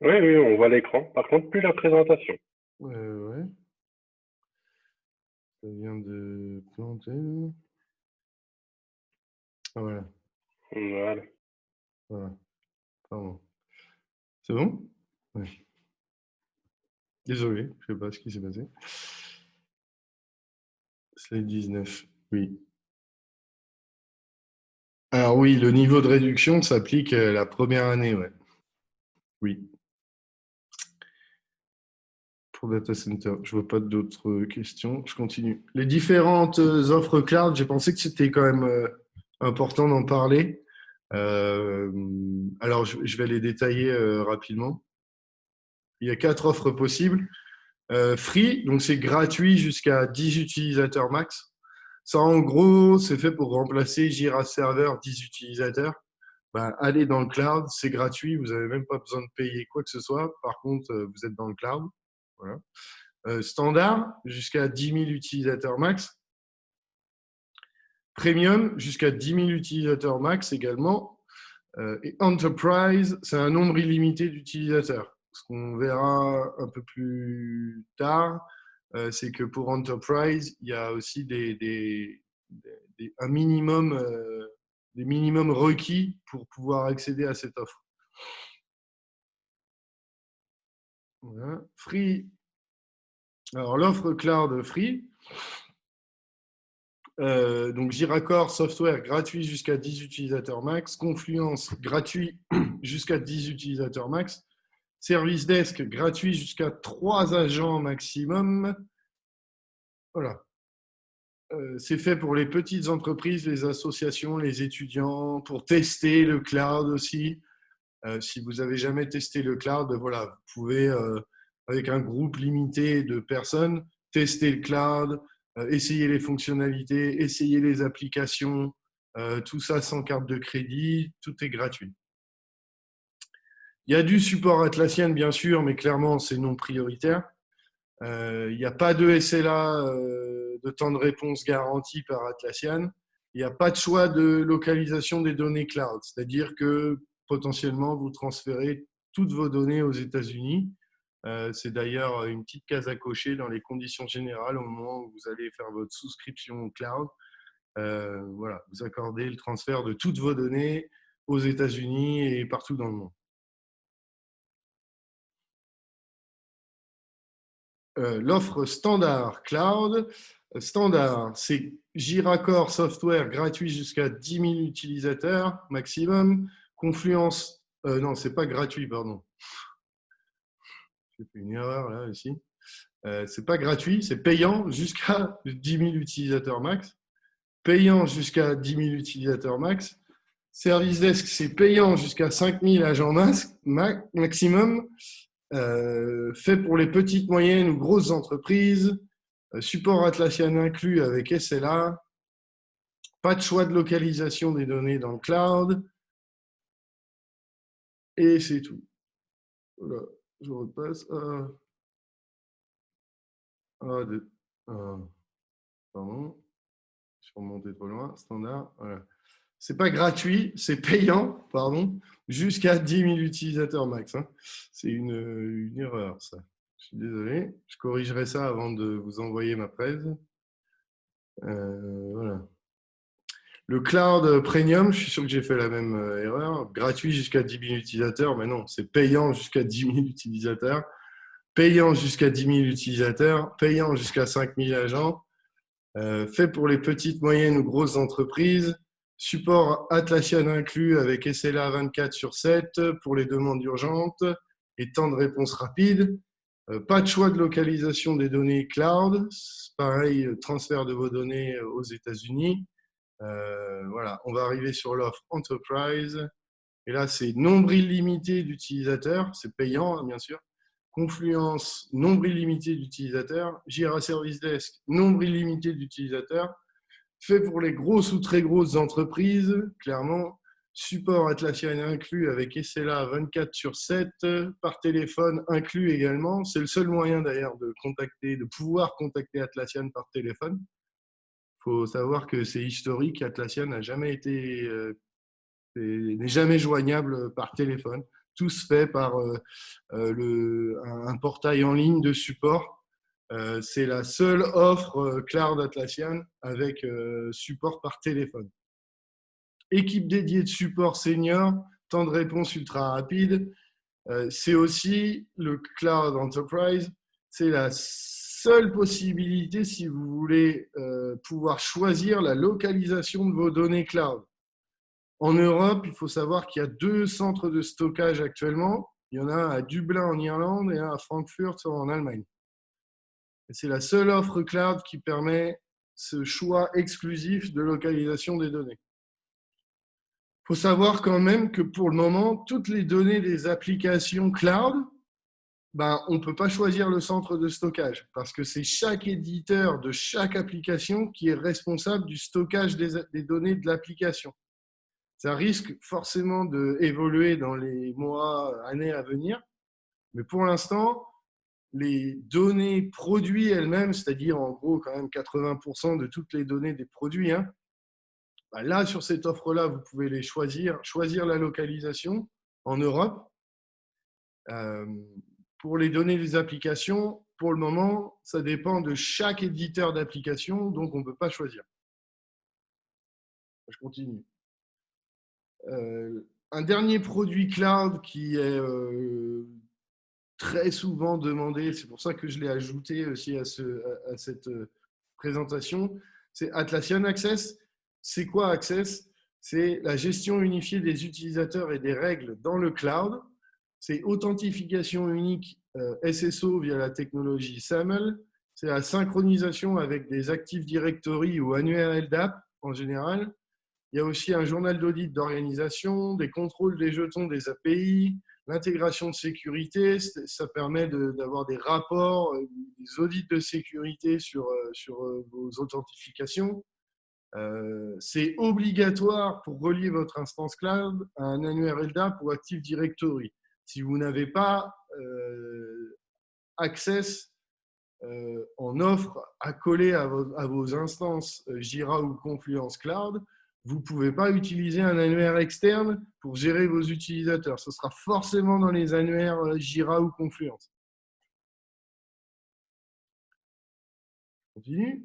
Oui, oui, on voit l'écran. Par contre, plus la présentation.
Ouais, ça vient de planter. Ah, voilà,
Voilà.
voilà, pardon. C'est bon? Oui. Désolé, je sais pas ce qui s'est passé. Slide 19, oui. Alors oui, le niveau de réduction s'applique la première année, ouais. Oui, pour data center. Je vois pas d'autres questions. Je continue. Les différentes offres cloud, j'ai pensé que c'était quand même important d'en parler. Euh, alors, je vais les détailler rapidement. Il y a 4 offres possibles. Free, donc c'est gratuit jusqu'à 10 utilisateurs max. Ça, en gros, c'est fait pour remplacer Jira Server 10 utilisateurs. Ben, allez dans le cloud, c'est gratuit, vous n'avez même pas besoin de payer quoi que ce soit. Par contre, vous êtes dans le cloud. Voilà. Standard, jusqu'à 10 000 utilisateurs max. Premium, jusqu'à 10 000 utilisateurs max également. Et Enterprise, c'est un nombre illimité d'utilisateurs. Ce qu'on verra un peu plus tard, c'est que pour Enterprise, il y a aussi un minimum, des minimums requis pour pouvoir accéder à cette offre. Voilà. Free. Alors, l'offre cloud free, donc Jira Core Software gratuit jusqu'à 10 utilisateurs max, Confluence gratuit jusqu'à 10 utilisateurs max, Service Desk gratuit jusqu'à 3 agents maximum. Voilà. C'est fait pour les petites entreprises, les associations, les étudiants, pour tester le cloud aussi. Si vous n'avez jamais testé le cloud, voilà, vous pouvez, avec un groupe limité de personnes, tester le cloud, essayer les fonctionnalités, essayer les applications, tout ça sans carte de crédit, tout est gratuit. Il y a du support Atlassian, bien sûr, mais clairement, c'est non prioritaire. Il n'y a pas de SLA de temps de réponse garanti par Atlassian. Il n'y a pas de choix de localisation des données cloud, c'est-à-dire que potentiellement vous transférez toutes vos données aux États-Unis. C'est d'ailleurs une petite case à cocher dans les conditions générales au moment où vous allez faire votre souscription au cloud. Voilà, vous accordez le transfert de toutes vos données aux États-Unis et partout dans le monde. L'offre standard cloud. Standard, c'est Jira Core Software gratuit jusqu'à 10 000 utilisateurs maximum. Confluence, non, c'est pas gratuit, pardon. J'ai fait une erreur là ici. C'est pas gratuit, c'est payant jusqu'à 10 000 utilisateurs max. Payant jusqu'à 10 000 utilisateurs max. Service Desk, c'est payant jusqu'à 5 000 agents maximum. Fait pour les petites, moyennes ou grosses entreprises. Support Atlassian inclus avec SLA. Pas de choix de localisation des données dans le cloud. Et c'est tout. Voilà, je repasse. Pardon, je suis remonté trop loin. Standard. Voilà. C'est pas gratuit, c'est payant, pardon, jusqu'à 10 000 utilisateurs max. Hein. C'est une erreur, ça. Je suis désolé. Je corrigerai ça avant de vous envoyer ma presse. Voilà. Le cloud premium, je suis sûr que j'ai fait la même erreur. Gratuit jusqu'à 10 000 utilisateurs, mais non, c'est payant jusqu'à 10 000 utilisateurs. Payant jusqu'à 10 000 utilisateurs. Payant jusqu'à 5 000 agents. Fait pour les petites, moyennes ou grosses entreprises. Support Atlassian inclus avec SLA 24/7 pour les demandes urgentes et temps de réponse rapide. Pas de choix de localisation des données cloud. Pareil, transfert de vos données aux États-Unis. Voilà, on va arriver sur l'offre Enterprise. Et là, c'est nombre illimité d'utilisateurs. C'est payant, hein, bien sûr. Confluence, nombre illimité d'utilisateurs. Jira Service Desk, nombre illimité d'utilisateurs. Fait pour les grosses ou très grosses entreprises, clairement. Support Atlassian inclus avec SLA 24/7, par téléphone inclus également. C'est le seul moyen d'ailleurs de pouvoir contacter Atlassian par téléphone. Il faut savoir que c'est historique, Atlassian n'a jamais été, n'est jamais joignable par téléphone. Tout se fait par un portail en ligne de support. C'est la seule offre cloud Atlassian avec support par téléphone. Équipe dédiée de support senior, temps de réponse ultra rapide. C'est aussi le Cloud Enterprise. C'est la seule possibilité si vous voulez pouvoir choisir la localisation de vos données cloud. En Europe, il faut savoir qu'il y a 2 centres de stockage actuellement. Il y en a un à Dublin en Irlande et un à Francfort en Allemagne. C'est la seule offre cloud qui permet ce choix exclusif de localisation des données. Il faut savoir quand même que pour le moment, toutes les données des applications cloud, on ne peut pas choisir le centre de stockage parce que c'est chaque éditeur de chaque application qui est responsable du stockage des données de l'application. Ça risque forcément d'évoluer dans les mois, années à venir, mais pour l'instant, les données produits elles-mêmes, c'est-à-dire en gros quand même 80% de toutes les données des produits, hein, là sur cette offre-là, vous pouvez les choisir la localisation en Europe. Pour les données des applications, pour le moment, ça dépend de chaque éditeur d'application, donc on ne peut pas choisir. Je continue. Un dernier produit cloud qui est très souvent demandé, c'est pour ça que je l'ai ajouté aussi à cette présentation, c'est Atlassian Access. C'est quoi Access? C'est la gestion unifiée des utilisateurs et des règles dans le cloud. C'est authentification unique SSO via la technologie SAML. C'est la synchronisation avec des Active Directory ou annuaires LDAP en général. Il y a aussi un journal d'audit d'organisation, des contrôles des jetons des API, l'intégration de sécurité. Ça permet d'avoir des rapports, des audits de sécurité sur vos authentifications. C'est obligatoire pour relier votre instance cloud à un annuaire LDAP ou Active Directory. Si vous n'avez pas Access en offre à coller à vos instances Jira ou Confluence Cloud, vous ne pouvez pas utiliser un annuaire externe pour gérer vos utilisateurs. Ce sera forcément dans les annuaires Jira ou Confluence. Continue.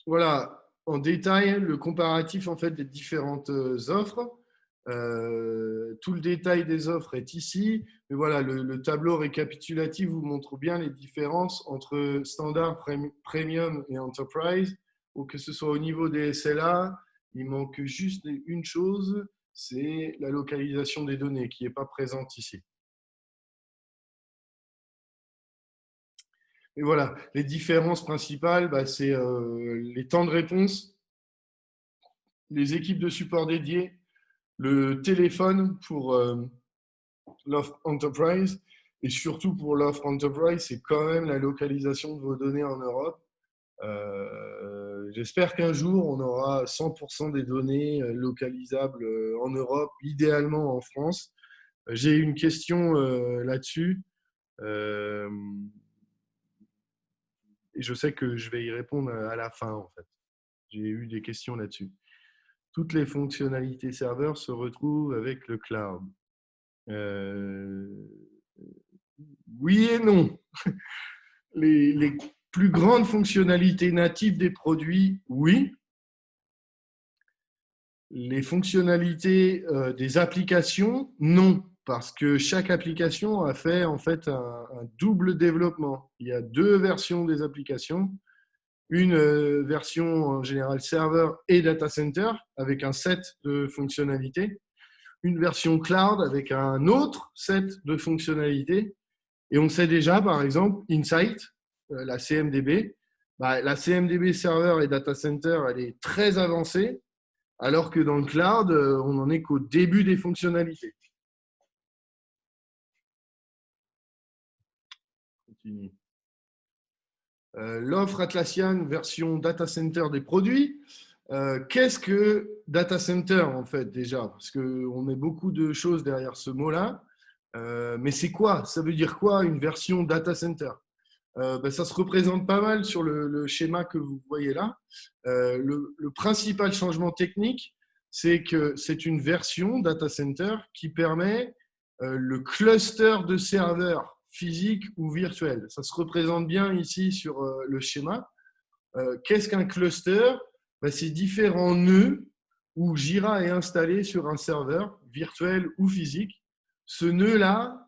Voilà, en détail, le comparatif en fait, des différentes offres. Tout le détail des offres est ici. Mais voilà, le tableau récapitulatif vous montre bien les différences entre standard, premium et enterprise. Ou que ce soit au niveau des SLA, il manque juste une chose, c'est la localisation des données qui n'est pas présente ici. Et voilà, les différences principales, c'est les temps de réponse, les équipes de support dédiées, le téléphone pour l'offre Enterprise et surtout pour l'offre Enterprise, c'est quand même la localisation de vos données en Europe. J'espère qu'un jour, on aura 100% des données localisables en Europe, idéalement en France. J'ai une question là-dessus. Et je sais que je vais y répondre à la fin, en fait. J'ai eu des questions là-dessus. Toutes les fonctionnalités serveurs se retrouvent avec le cloud. Oui et non. Les plus grandes fonctionnalités natives des produits, oui. Les fonctionnalités des applications, non. Parce que chaque application a fait en fait un double développement. Il y a 2 versions des applications. Une version en général serveur et data center avec un set de fonctionnalités. Une version cloud avec un autre set de fonctionnalités. Et on sait déjà, par exemple, Insight, la CMDB, la CMDB serveur et data center, elle est très avancée, alors que dans le cloud, on n'en est qu'au début des fonctionnalités. Continue. L'offre Atlassian version data center des produits. Qu'est-ce que data center en fait déjà? Parce qu'on met beaucoup de choses derrière ce mot-là. Mais c'est quoi? Ça veut dire quoi une version data center? Ça se représente pas mal sur le schéma que vous voyez là. Le principal changement technique, c'est que c'est une version data center qui permet le cluster de serveurs physiques ou virtuels. Ça se représente bien ici sur le schéma. Qu'est-ce qu'un cluster? C'est différents nœuds où Jira est installé sur un serveur virtuel ou physique. Ce nœud-là,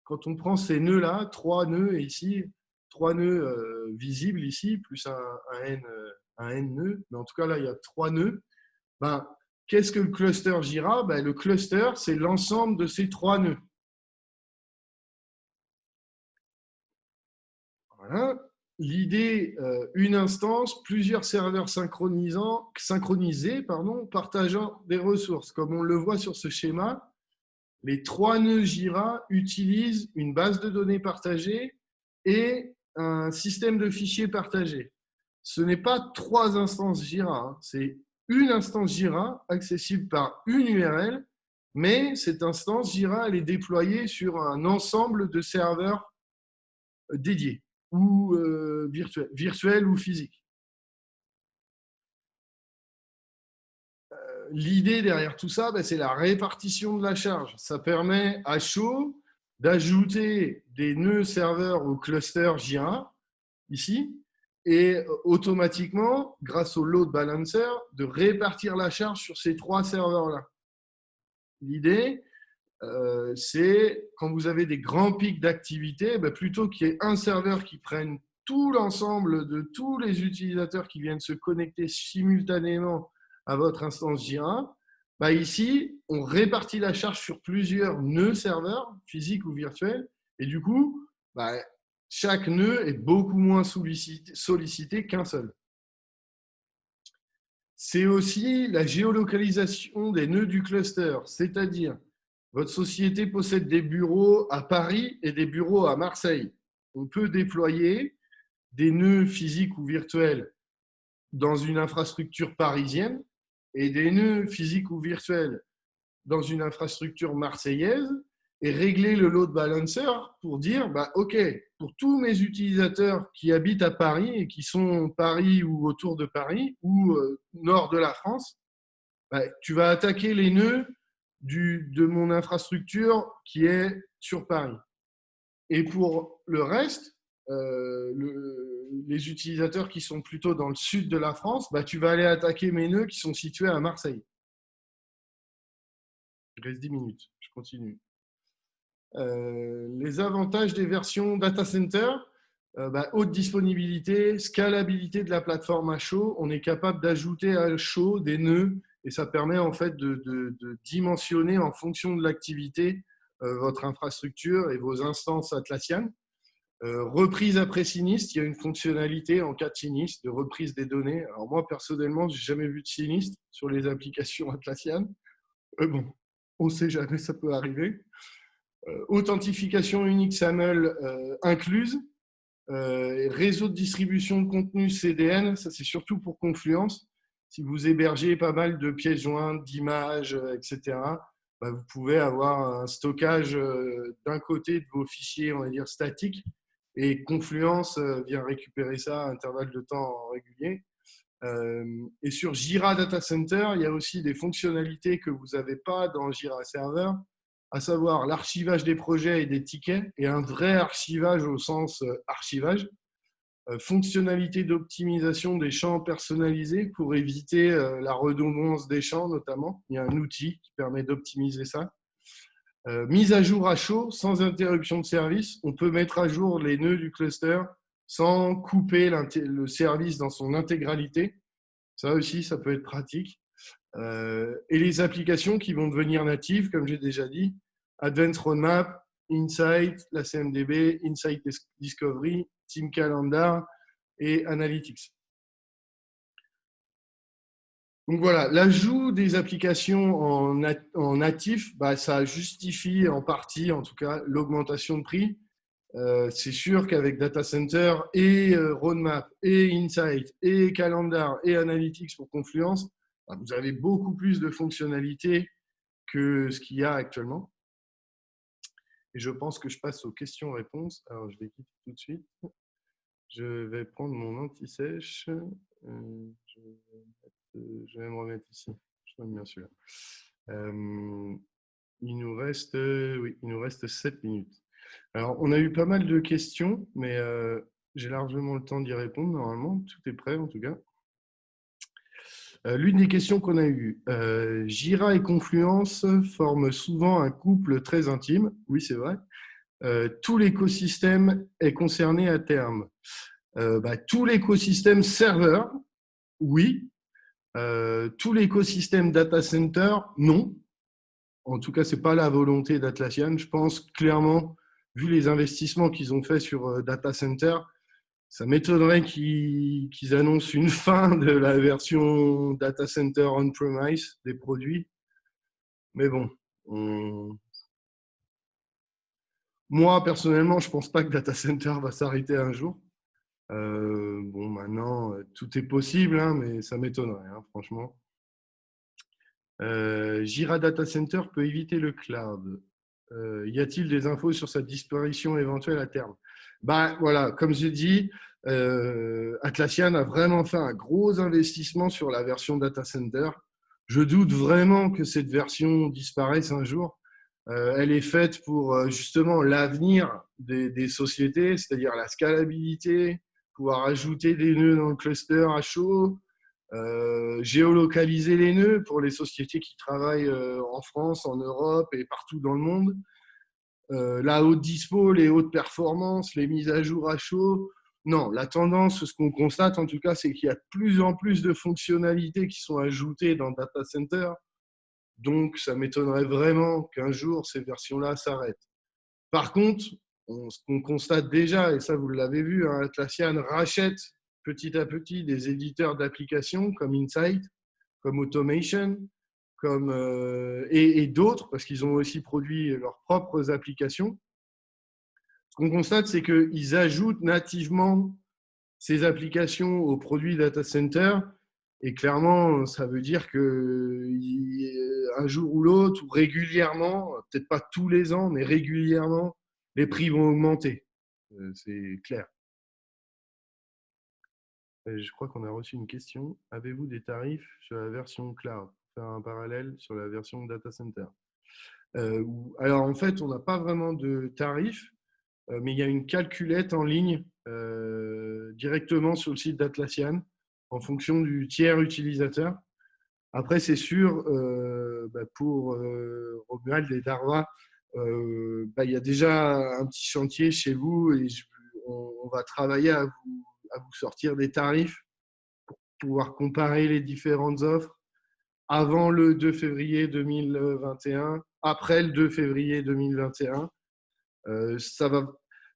quand on prend ces nœuds-là, 3 nœuds et ici, 3 nœuds visibles ici, plus un N nœud, mais en tout cas là, il y a 3 nœuds. Qu'est-ce que le cluster Jira? Le cluster, c'est l'ensemble de ces 3 nœuds. Voilà. L'idée, une instance, plusieurs serveurs synchronisés, partageant des ressources. Comme on le voit sur ce schéma, les 3 nœuds Jira utilisent une base de données partagée et un système de fichiers partagé. Ce n'est pas 3 instances Jira, c'est une instance Jira accessible par une URL, mais cette instance Jira, elle est déployée sur un ensemble de serveurs dédiés ou virtuels ou physiques. L'idée derrière tout ça, c'est la répartition de la charge. Ça permet à chaud d'ajouter des nœuds serveurs au cluster Jira, ici, et automatiquement, grâce au load balancer, de répartir la charge sur ces 3 serveurs-là. L'idée, c'est quand vous avez des grands pics d'activité, plutôt qu'il y ait un serveur qui prenne tout l'ensemble de tous les utilisateurs qui viennent se connecter simultanément à votre instance Jira, ici, on répartit la charge sur plusieurs nœuds serveurs, physiques ou virtuels, et du coup, chaque nœud est beaucoup moins sollicité qu'un seul. C'est aussi la géolocalisation des nœuds du cluster, c'est-à-dire votre société possède des bureaux à Paris et des bureaux à Marseille. On peut déployer des nœuds physiques ou virtuels dans une infrastructure parisienne et des nœuds physiques ou virtuels dans une infrastructure marseillaise et régler le load balancer pour dire, OK, pour tous mes utilisateurs qui habitent à Paris et qui sont Paris ou autour de Paris ou nord de la France, tu vas attaquer les nœuds de mon infrastructure qui est sur Paris. Et pour le reste, les utilisateurs qui sont plutôt dans le sud de la France, tu vas aller attaquer mes nœuds qui sont situés à Marseille. Il reste 10 minutes, je continue. Les avantages des versions data center, haute disponibilité, scalabilité de la plateforme à chaud. On est capable d'ajouter à chaud des nœuds et ça permet en fait de dimensionner en fonction de l'activité votre infrastructure et vos instances Atlassian. Reprise après sinistre, il y a une fonctionnalité en cas de sinistre de reprise des données. Alors moi personnellement, j'ai jamais vu de sinistre sur les applications Atlassian. Bon, on ne sait jamais, ça peut arriver. Authentification unique SAML incluse. Réseau de distribution de contenu CDN, ça c'est surtout pour Confluence. Si vous hébergez pas mal de pièces jointes, d'images, etc., vous pouvez avoir un stockage d'un côté de vos fichiers, on va dire, statiques, et Confluence vient récupérer ça à intervalles de temps réguliers. Et sur Jira Data Center, il y a aussi des fonctionnalités que vous n'avez pas dans Jira Server, à savoir l'archivage des projets et des tickets, et un vrai archivage au sens archivage. Fonctionnalité d'optimisation des champs personnalisés pour éviter la redondance des champs notamment. Il y a un outil qui permet d'optimiser ça. Mise à jour à chaud, sans interruption de service. On peut mettre à jour les nœuds du cluster sans couper le service dans son intégralité. Ça aussi, ça peut être pratique. Et les applications qui vont devenir natives, comme j'ai déjà dit, Advanced Roadmap, Insight, la CMDB, Insight Discovery, Team Calendar et Analytics. Donc voilà, l'ajout des applications en natif, bah, ça justifie en partie, en tout cas, l'augmentation de prix. C'est sûr qu'avec Data Center et Roadmap et Insight et Calendar et Analytics pour Confluence, bah, vous avez beaucoup plus de fonctionnalités que ce qu'il y a actuellement. Et je pense que je passe aux questions-réponses. Alors, je vais quitter tout de suite. Je vais prendre mon anti-sèche. Je vais me remettre ici. Je reviens bien celui-là. Il nous reste, oui, il nous reste 7 minutes. Alors, on a eu pas mal de questions, mais j'ai largement le temps d'y répondre normalement. Tout est prêt en tout cas. L'une des questions qu'on a eues, Jira et Confluence forment souvent un couple très intime. Oui, c'est vrai. Tout l'écosystème est concerné à terme. Tout l'écosystème serveur, oui. Tout l'écosystème data center, non. En tout cas, ce n'est pas la volonté d'Atlassian. Je pense clairement, vu les investissements qu'ils ont fait sur data center, ça m'étonnerait qu'ils annoncent une fin de la version data center on-premise des produits. Mais bon, moi, personnellement, je ne pense pas que data center va s'arrêter un jour. Bon, maintenant, tout est possible, hein, mais ça m'étonnerait, hein, franchement. Jira Data Center peut éviter le cloud. Y a-t-il des infos sur sa disparition éventuelle à terme? Voilà, comme j'ai dit, Atlassian a vraiment fait un gros investissement sur la version Data Center. Je doute vraiment que cette version disparaisse un jour. Elle est faite pour justement l'avenir des sociétés, c'est-à-dire la scalabilité, pouvoir ajouter des nœuds dans le cluster à chaud, géolocaliser les nœuds pour les sociétés qui travaillent en France, en Europe et partout dans le monde. La haute dispo, les hautes performances, les mises à jour à chaud. Non, la tendance, ce qu'on constate en tout cas, c'est qu'il y a de plus en plus de fonctionnalités qui sont ajoutées dans Data Center. Donc, ça m'étonnerait vraiment qu'un jour, ces versions-là s'arrêtent. Par contre, ce qu'on constate déjà, et ça vous l'avez vu, hein, Atlassian rachète petit à petit des éditeurs d'applications comme Insight, comme Automation, et d'autres, parce qu'ils ont aussi produit leurs propres applications. Ce qu'on constate, c'est qu'ils ajoutent nativement ces applications aux produits data center. Et clairement, ça veut dire qu'un jour ou l'autre, ou régulièrement, peut-être pas tous les ans, mais régulièrement, les prix vont augmenter. C'est clair. Je crois qu'on a reçu une question. Avez-vous des tarifs sur la version cloud? Faire un parallèle sur la version data center. Alors, en fait, on n'a pas vraiment de tarifs, mais il y a une calculette en ligne directement sur le site d'Atlassian en fonction du tiers utilisateur. Après, c'est sûr, pour Romuald et Darwa, il y a déjà un petit chantier chez vous et on va travailler à vous sortir des tarifs pour pouvoir comparer les différentes offres avant le 2 février 2021, après le 2 février 2021. Ça va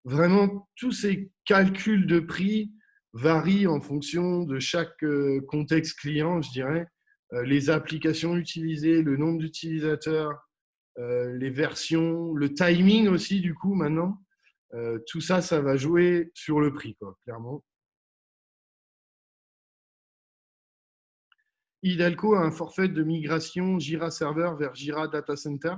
vraiment, tous ces calculs de prix varient en fonction de chaque contexte client, je dirais. Les applications utilisées, le nombre d'utilisateurs, les versions, le timing aussi, du coup, maintenant. Tout ça, ça va jouer sur le prix, quoi, clairement. Hidalgo a un forfait de migration Jira Server vers Jira Data Center.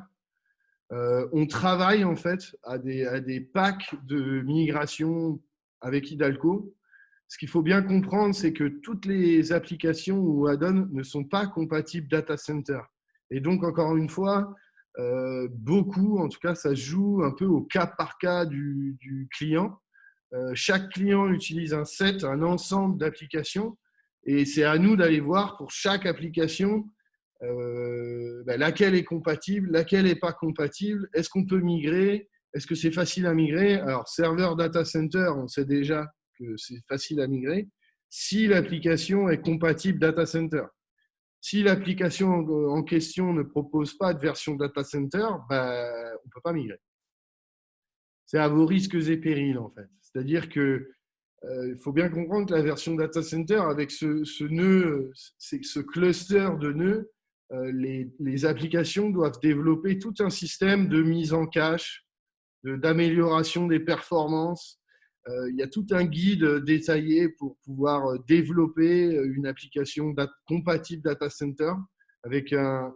On travaille en fait à des packs de migration avec Hidalgo. Ce qu'il faut bien comprendre, c'est que toutes les applications ou add-ons ne sont pas compatibles data center. Et donc, encore une fois, beaucoup, en tout cas, ça joue un peu au cas par cas du client. Chaque client utilise un ensemble d'applications, et c'est à nous d'aller voir pour chaque application laquelle est compatible, laquelle n'est pas compatible, est-ce qu'on peut migrer, est-ce que c'est facile à migrer. Alors, serveur data center, on sait déjà que c'est facile à migrer si l'application est compatible data center. Si l'application en question ne propose pas de version data center, on ne peut pas migrer. c'est à vos risques et périls, en fait. C'est-à-dire que il faut bien comprendre que la version data center, avec ce nœud, ce cluster de nœuds, les applications doivent développer tout un système de mise en cache, d'amélioration des performances. Il y a tout un guide détaillé pour pouvoir développer une application compatible data center avec un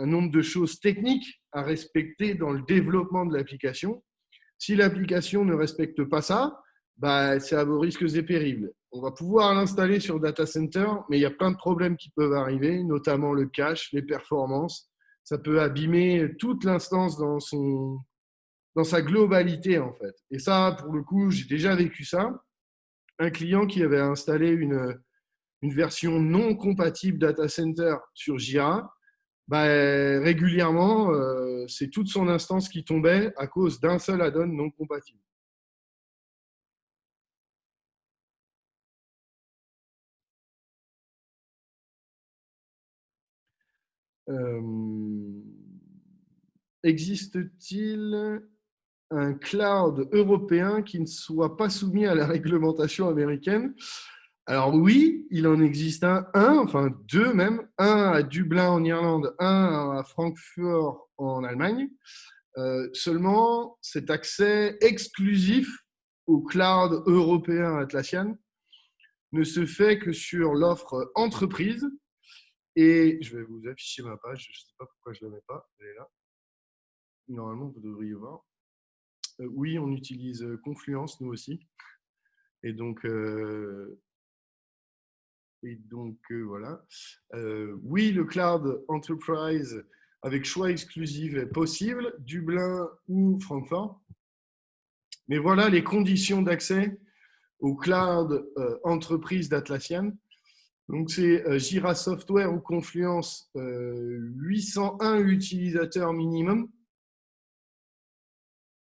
nombre de choses techniques à respecter dans le développement de l'application. Si l'application ne respecte pas ça, bah, c'est à vos risques et périls. On va pouvoir l'installer sur data center, mais il y a plein de problèmes qui peuvent arriver, notamment le cache, les performances. Ça peut abîmer toute l'instance dans sa globalité, en fait. Et ça, pour le coup, j'ai déjà vécu ça. Un client qui avait installé une version non compatible data center sur Jira, bah, régulièrement, c'est toute son instance qui tombait à cause d'un seul add-on non compatible. Existe-t-il un cloud européen qui ne soit pas soumis à la réglementation américaine? Alors oui, il en existe enfin deux même, un à Dublin en Irlande, un à Francfort en Allemagne. Seulement, cet accès exclusif au cloud européen Atlassian ne se fait que sur l'offre entreprise. Et je vais vous afficher ma page, je ne sais pas pourquoi je ne la mets pas, elle est là. Normalement, vous devriez voir. Oui, on utilise Confluence, nous aussi. Et donc, voilà. Oui, le cloud enterprise avec choix exclusif est possible, Dublin ou Francfort. Mais voilà les conditions d'accès au cloud entreprise d'Atlassian. Donc, c'est Jira Software ou Confluence, 801 utilisateurs minimum,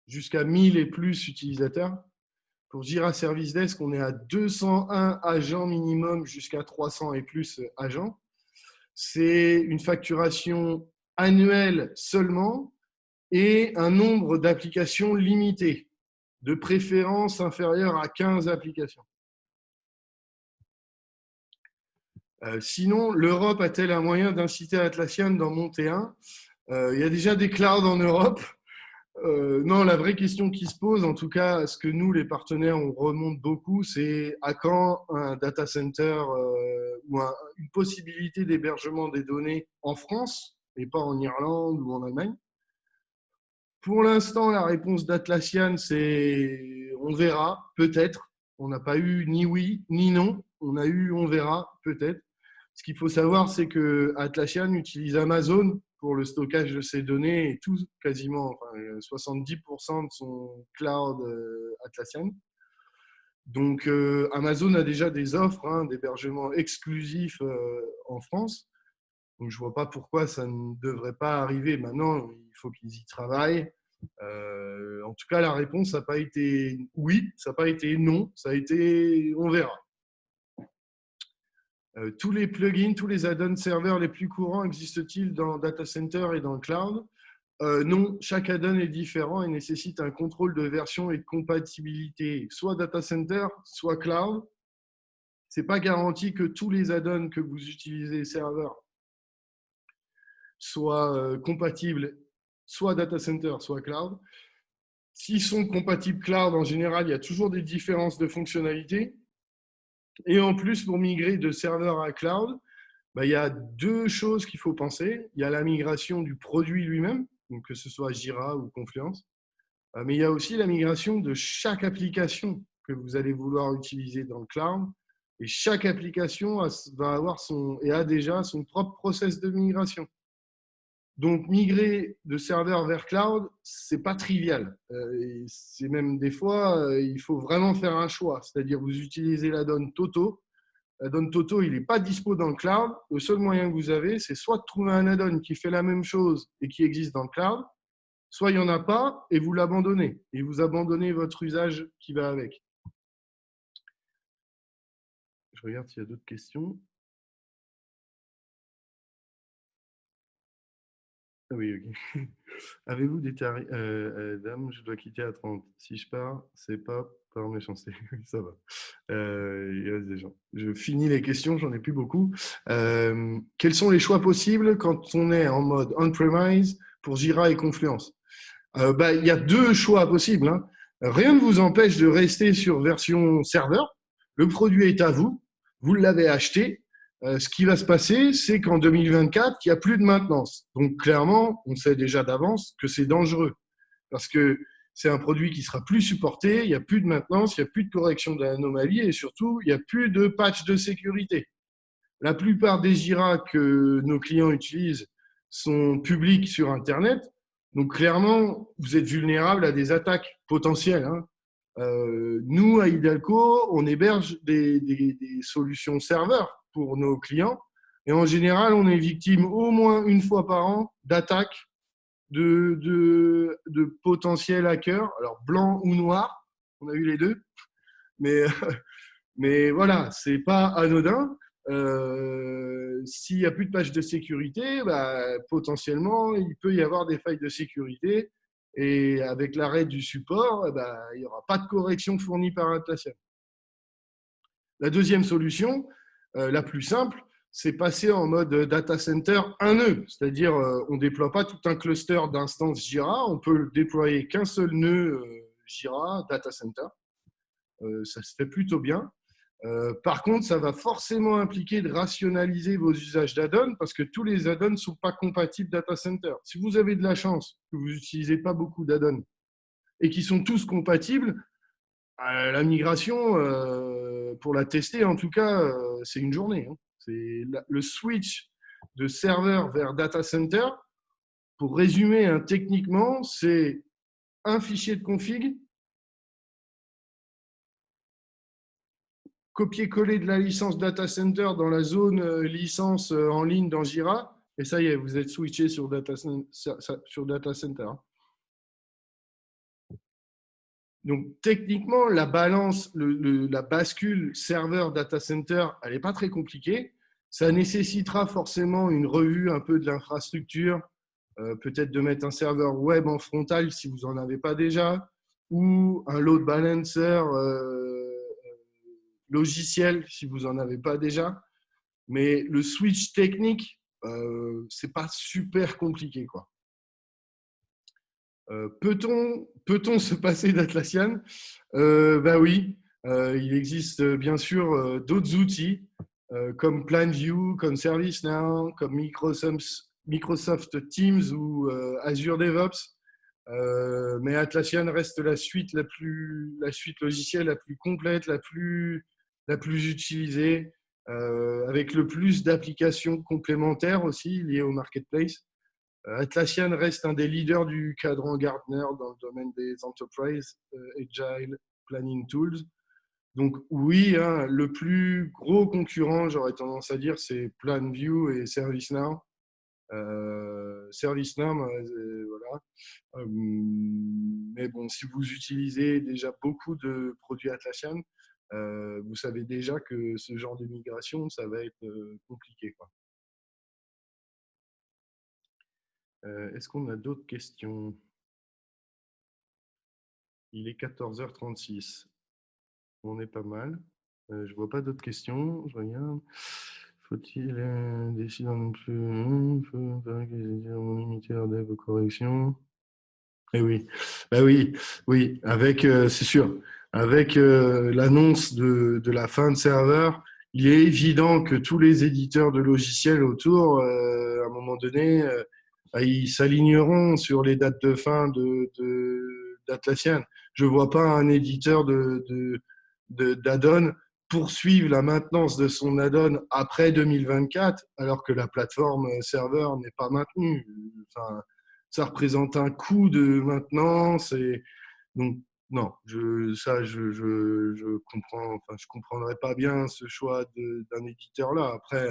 jusqu'à 1000 et plus utilisateurs. Pour Jira Service Desk, on est à 201 agents minimum jusqu'à 300 et plus agents. C'est une facturation annuelle seulement et un nombre d'applications limité, de préférence inférieur à 15 applications. Sinon, l'Europe a-t-elle un moyen d'inciter Atlassian d'en monter un? Il y a déjà des clouds en Europe. Non, la vraie question qui se pose, en tout cas, ce que nous, les partenaires, on remonte beaucoup, c'est à quand un data center ou une possibilité d'hébergement des données en France et pas en Irlande ou en Allemagne. Pour l'instant, la réponse d'Atlassian, c'est on verra, peut-être. On n'a pas eu ni oui ni non. On a eu on verra, peut-être. Ce qu'il faut savoir, c'est que Atlassian utilise Amazon pour le stockage de ses données et tout, quasiment, enfin, 70% de son cloud Atlassian. Donc, Amazon a déjà des offres d'hébergement exclusif en France. Donc, je ne vois pas pourquoi ça ne devrait pas arriver. Maintenant, il faut qu'ils y travaillent. En tout cas, la réponse n'a pas été oui, ça n'a pas été non, ça a été on verra. Tous les plugins, tous les add-ons serveurs les plus courants existent-ils dans Data Center et dans le cloud? Non, chaque add-on est différent et nécessite un contrôle de version et de compatibilité, soit Data Center, soit cloud. Ce n'est pas garanti que tous les add-ons que vous utilisez serveurs soient compatibles, soit Data Center, soit cloud. S'ils sont compatibles cloud, en général, il y a toujours des différences de fonctionnalité. Et en plus, pour migrer de serveur à cloud, il y a deux choses qu'il faut penser. Il y a la migration du produit lui-même, donc que ce soit Jira ou Confluence, mais il y a aussi la migration de chaque application que vous allez vouloir utiliser dans le cloud. Et chaque application va avoir et a déjà son propre process de migration. Donc, migrer de serveur vers cloud, c'est pas trivial. C'est même des fois, il faut vraiment faire un choix. C'est-à-dire, vous utilisez l'add-on Toto. L'add-on Toto, il n'est pas dispo dans le cloud. Le seul moyen que vous avez, c'est soit de trouver un add-on qui fait la même chose et qui existe dans le cloud, soit il n'y en a pas et vous l'abandonnez. Et vous abandonnez votre usage qui va avec. Je regarde s'il y a d'autres questions. Ah oui, ok. Avez-vous des tarifs dame, je dois quitter à 30. Si je pars, c'est pas par méchanceté. Oui, ça va. Il reste des gens. Je finis les questions, j'en ai plus beaucoup. Quels sont les choix possibles quand on est en mode on-premise pour Jira et Confluence? Bah, il y a deux choix possibles, hein. Rien ne vous empêche de rester sur version serveur. Le produit est à vous. Vous l'avez acheté. Ce qui va se passer, c'est qu'en 2024, il n'y a plus de maintenance. Donc, clairement, on sait déjà d'avance que c'est dangereux parce que c'est un produit qui sera plus supporté. Il n'y a plus de maintenance, il n'y a plus de correction d'anomalies et surtout, il n'y a plus de patch de sécurité. La plupart des Jira que nos clients utilisent sont publics sur Internet. Donc, clairement, vous êtes vulnérable à des attaques potentielles, hein. Nous, à Hidalgo, on héberge des solutions serveurs pour nos clients. Et en général, on est victime au moins une fois par an d'attaques de potentiels hackers, alors blanc ou noir, on a eu les deux, mais mais voilà, c'est pas anodin. S'il n'y a plus de page de sécurité, bah, potentiellement, il peut y avoir des failles de sécurité. Et avec l'arrêt du support, bah, il n'y aura pas de correction fournie par Atlassian. La deuxième solution, la plus simple, c'est passer en mode data center un nœud. C'est-à-dire, on ne déploie pas tout un cluster d'instances Jira, on peut déployer qu'un seul nœud Jira data center. Ça se fait plutôt bien. Par contre, ça va forcément impliquer de rationaliser vos usages d'add-on parce que tous les add-ons ne sont pas compatibles data center. Si vous avez de la chance que vous n'utilisez pas beaucoup d'add-ons et qui sont tous compatibles, la migration, pour la tester, en tout cas, c'est une journée, hein. C'est le switch de serveur vers data center. Pour résumer, hein, techniquement, c'est un fichier de config, copier-coller de la licence data center dans la zone licence en ligne dans Jira, et ça y est, vous êtes switché sur data center. Donc, techniquement, la balance, la bascule serveur data center, elle n'est pas très compliquée. Ça nécessitera forcément une revue un peu de l'infrastructure, peut-être de mettre un serveur web en frontal si vous n'en avez pas déjà, ou un load balancer logiciel si vous n'en avez pas déjà. Mais le switch technique, c'est pas super compliqué, quoi. Peut-on se passer d'Atlassian? Ben oui, il existe bien sûr d'autres outils comme PlanView, comme ServiceNow, comme Microsoft Teams ou Azure DevOps. Mais Atlassian reste la suite logicielle la plus complète, la plus utilisée, avec le plus d'applications complémentaires aussi liées au marketplace. Atlassian reste un des leaders du cadran Gartner dans le domaine des Enterprise Agile Planning Tools. Donc oui, hein, le plus gros concurrent, j'aurais tendance à dire, c'est PlanView et ServiceNow. ServiceNow, voilà. Mais bon, si vous utilisez déjà beaucoup de produits Atlassian, vous savez déjà que ce genre de migration, ça va être compliqué, quoi. Est-ce qu'on a d'autres questions? Il est 14h36. On est pas mal. Je vois pas d'autres questions. Je regarde. Faut-il décider non plus faut pas que les éditeurs limiter leur dev aux corrections? Eh oui, bah oui, oui, avec, c'est sûr, avec l'annonce de la fin de serveur, il est évident que tous les éditeurs de logiciels autour, à un moment donné, bah, ils s'aligneront sur les dates de fin d'Atlassian. Je vois pas un éditeur d'add-on poursuivre la maintenance de son add-on après 2024, alors que la plateforme serveur n'est pas maintenue. Enfin, ça représente un coût de maintenance et donc non, je comprends, enfin je comprendrais pas bien ce choix d'un éditeur là. Après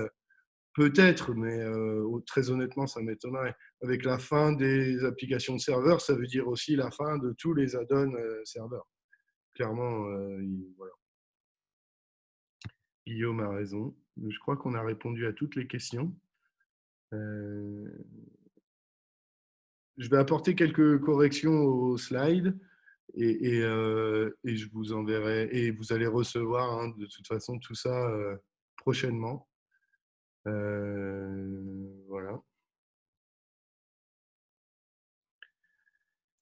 peut-être, mais très honnêtement ça m'étonnerait. Avec la fin des applications de serveur, ça veut dire aussi la fin de tous les add-ons serveurs. Clairement, voilà. Guillaume a raison. Je crois qu'on a répondu à toutes les questions. Euh, je vais apporter quelques corrections aux slides et je vous enverrai. Et vous allez recevoir hein, de toute façon tout ça prochainement. Voilà.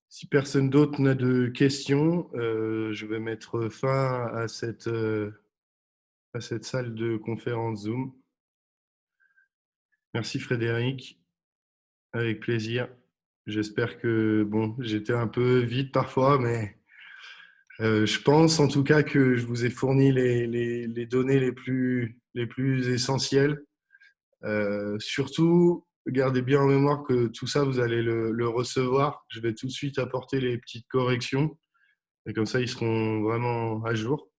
Si personne d'autre n'a de questions, je vais mettre fin à cette salle de conférence Zoom. Merci Frédéric, avec plaisir. J'espère que, bon, j'étais un peu vite parfois, mais je pense en tout cas que je vous ai fourni les données les plus essentielles. Surtout, gardez bien en mémoire que tout ça, vous allez le recevoir. Je vais tout de suite apporter les petites corrections. Et comme ça, ils seront vraiment à jour.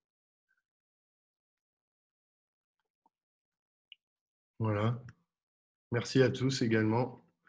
Voilà. Merci à tous également.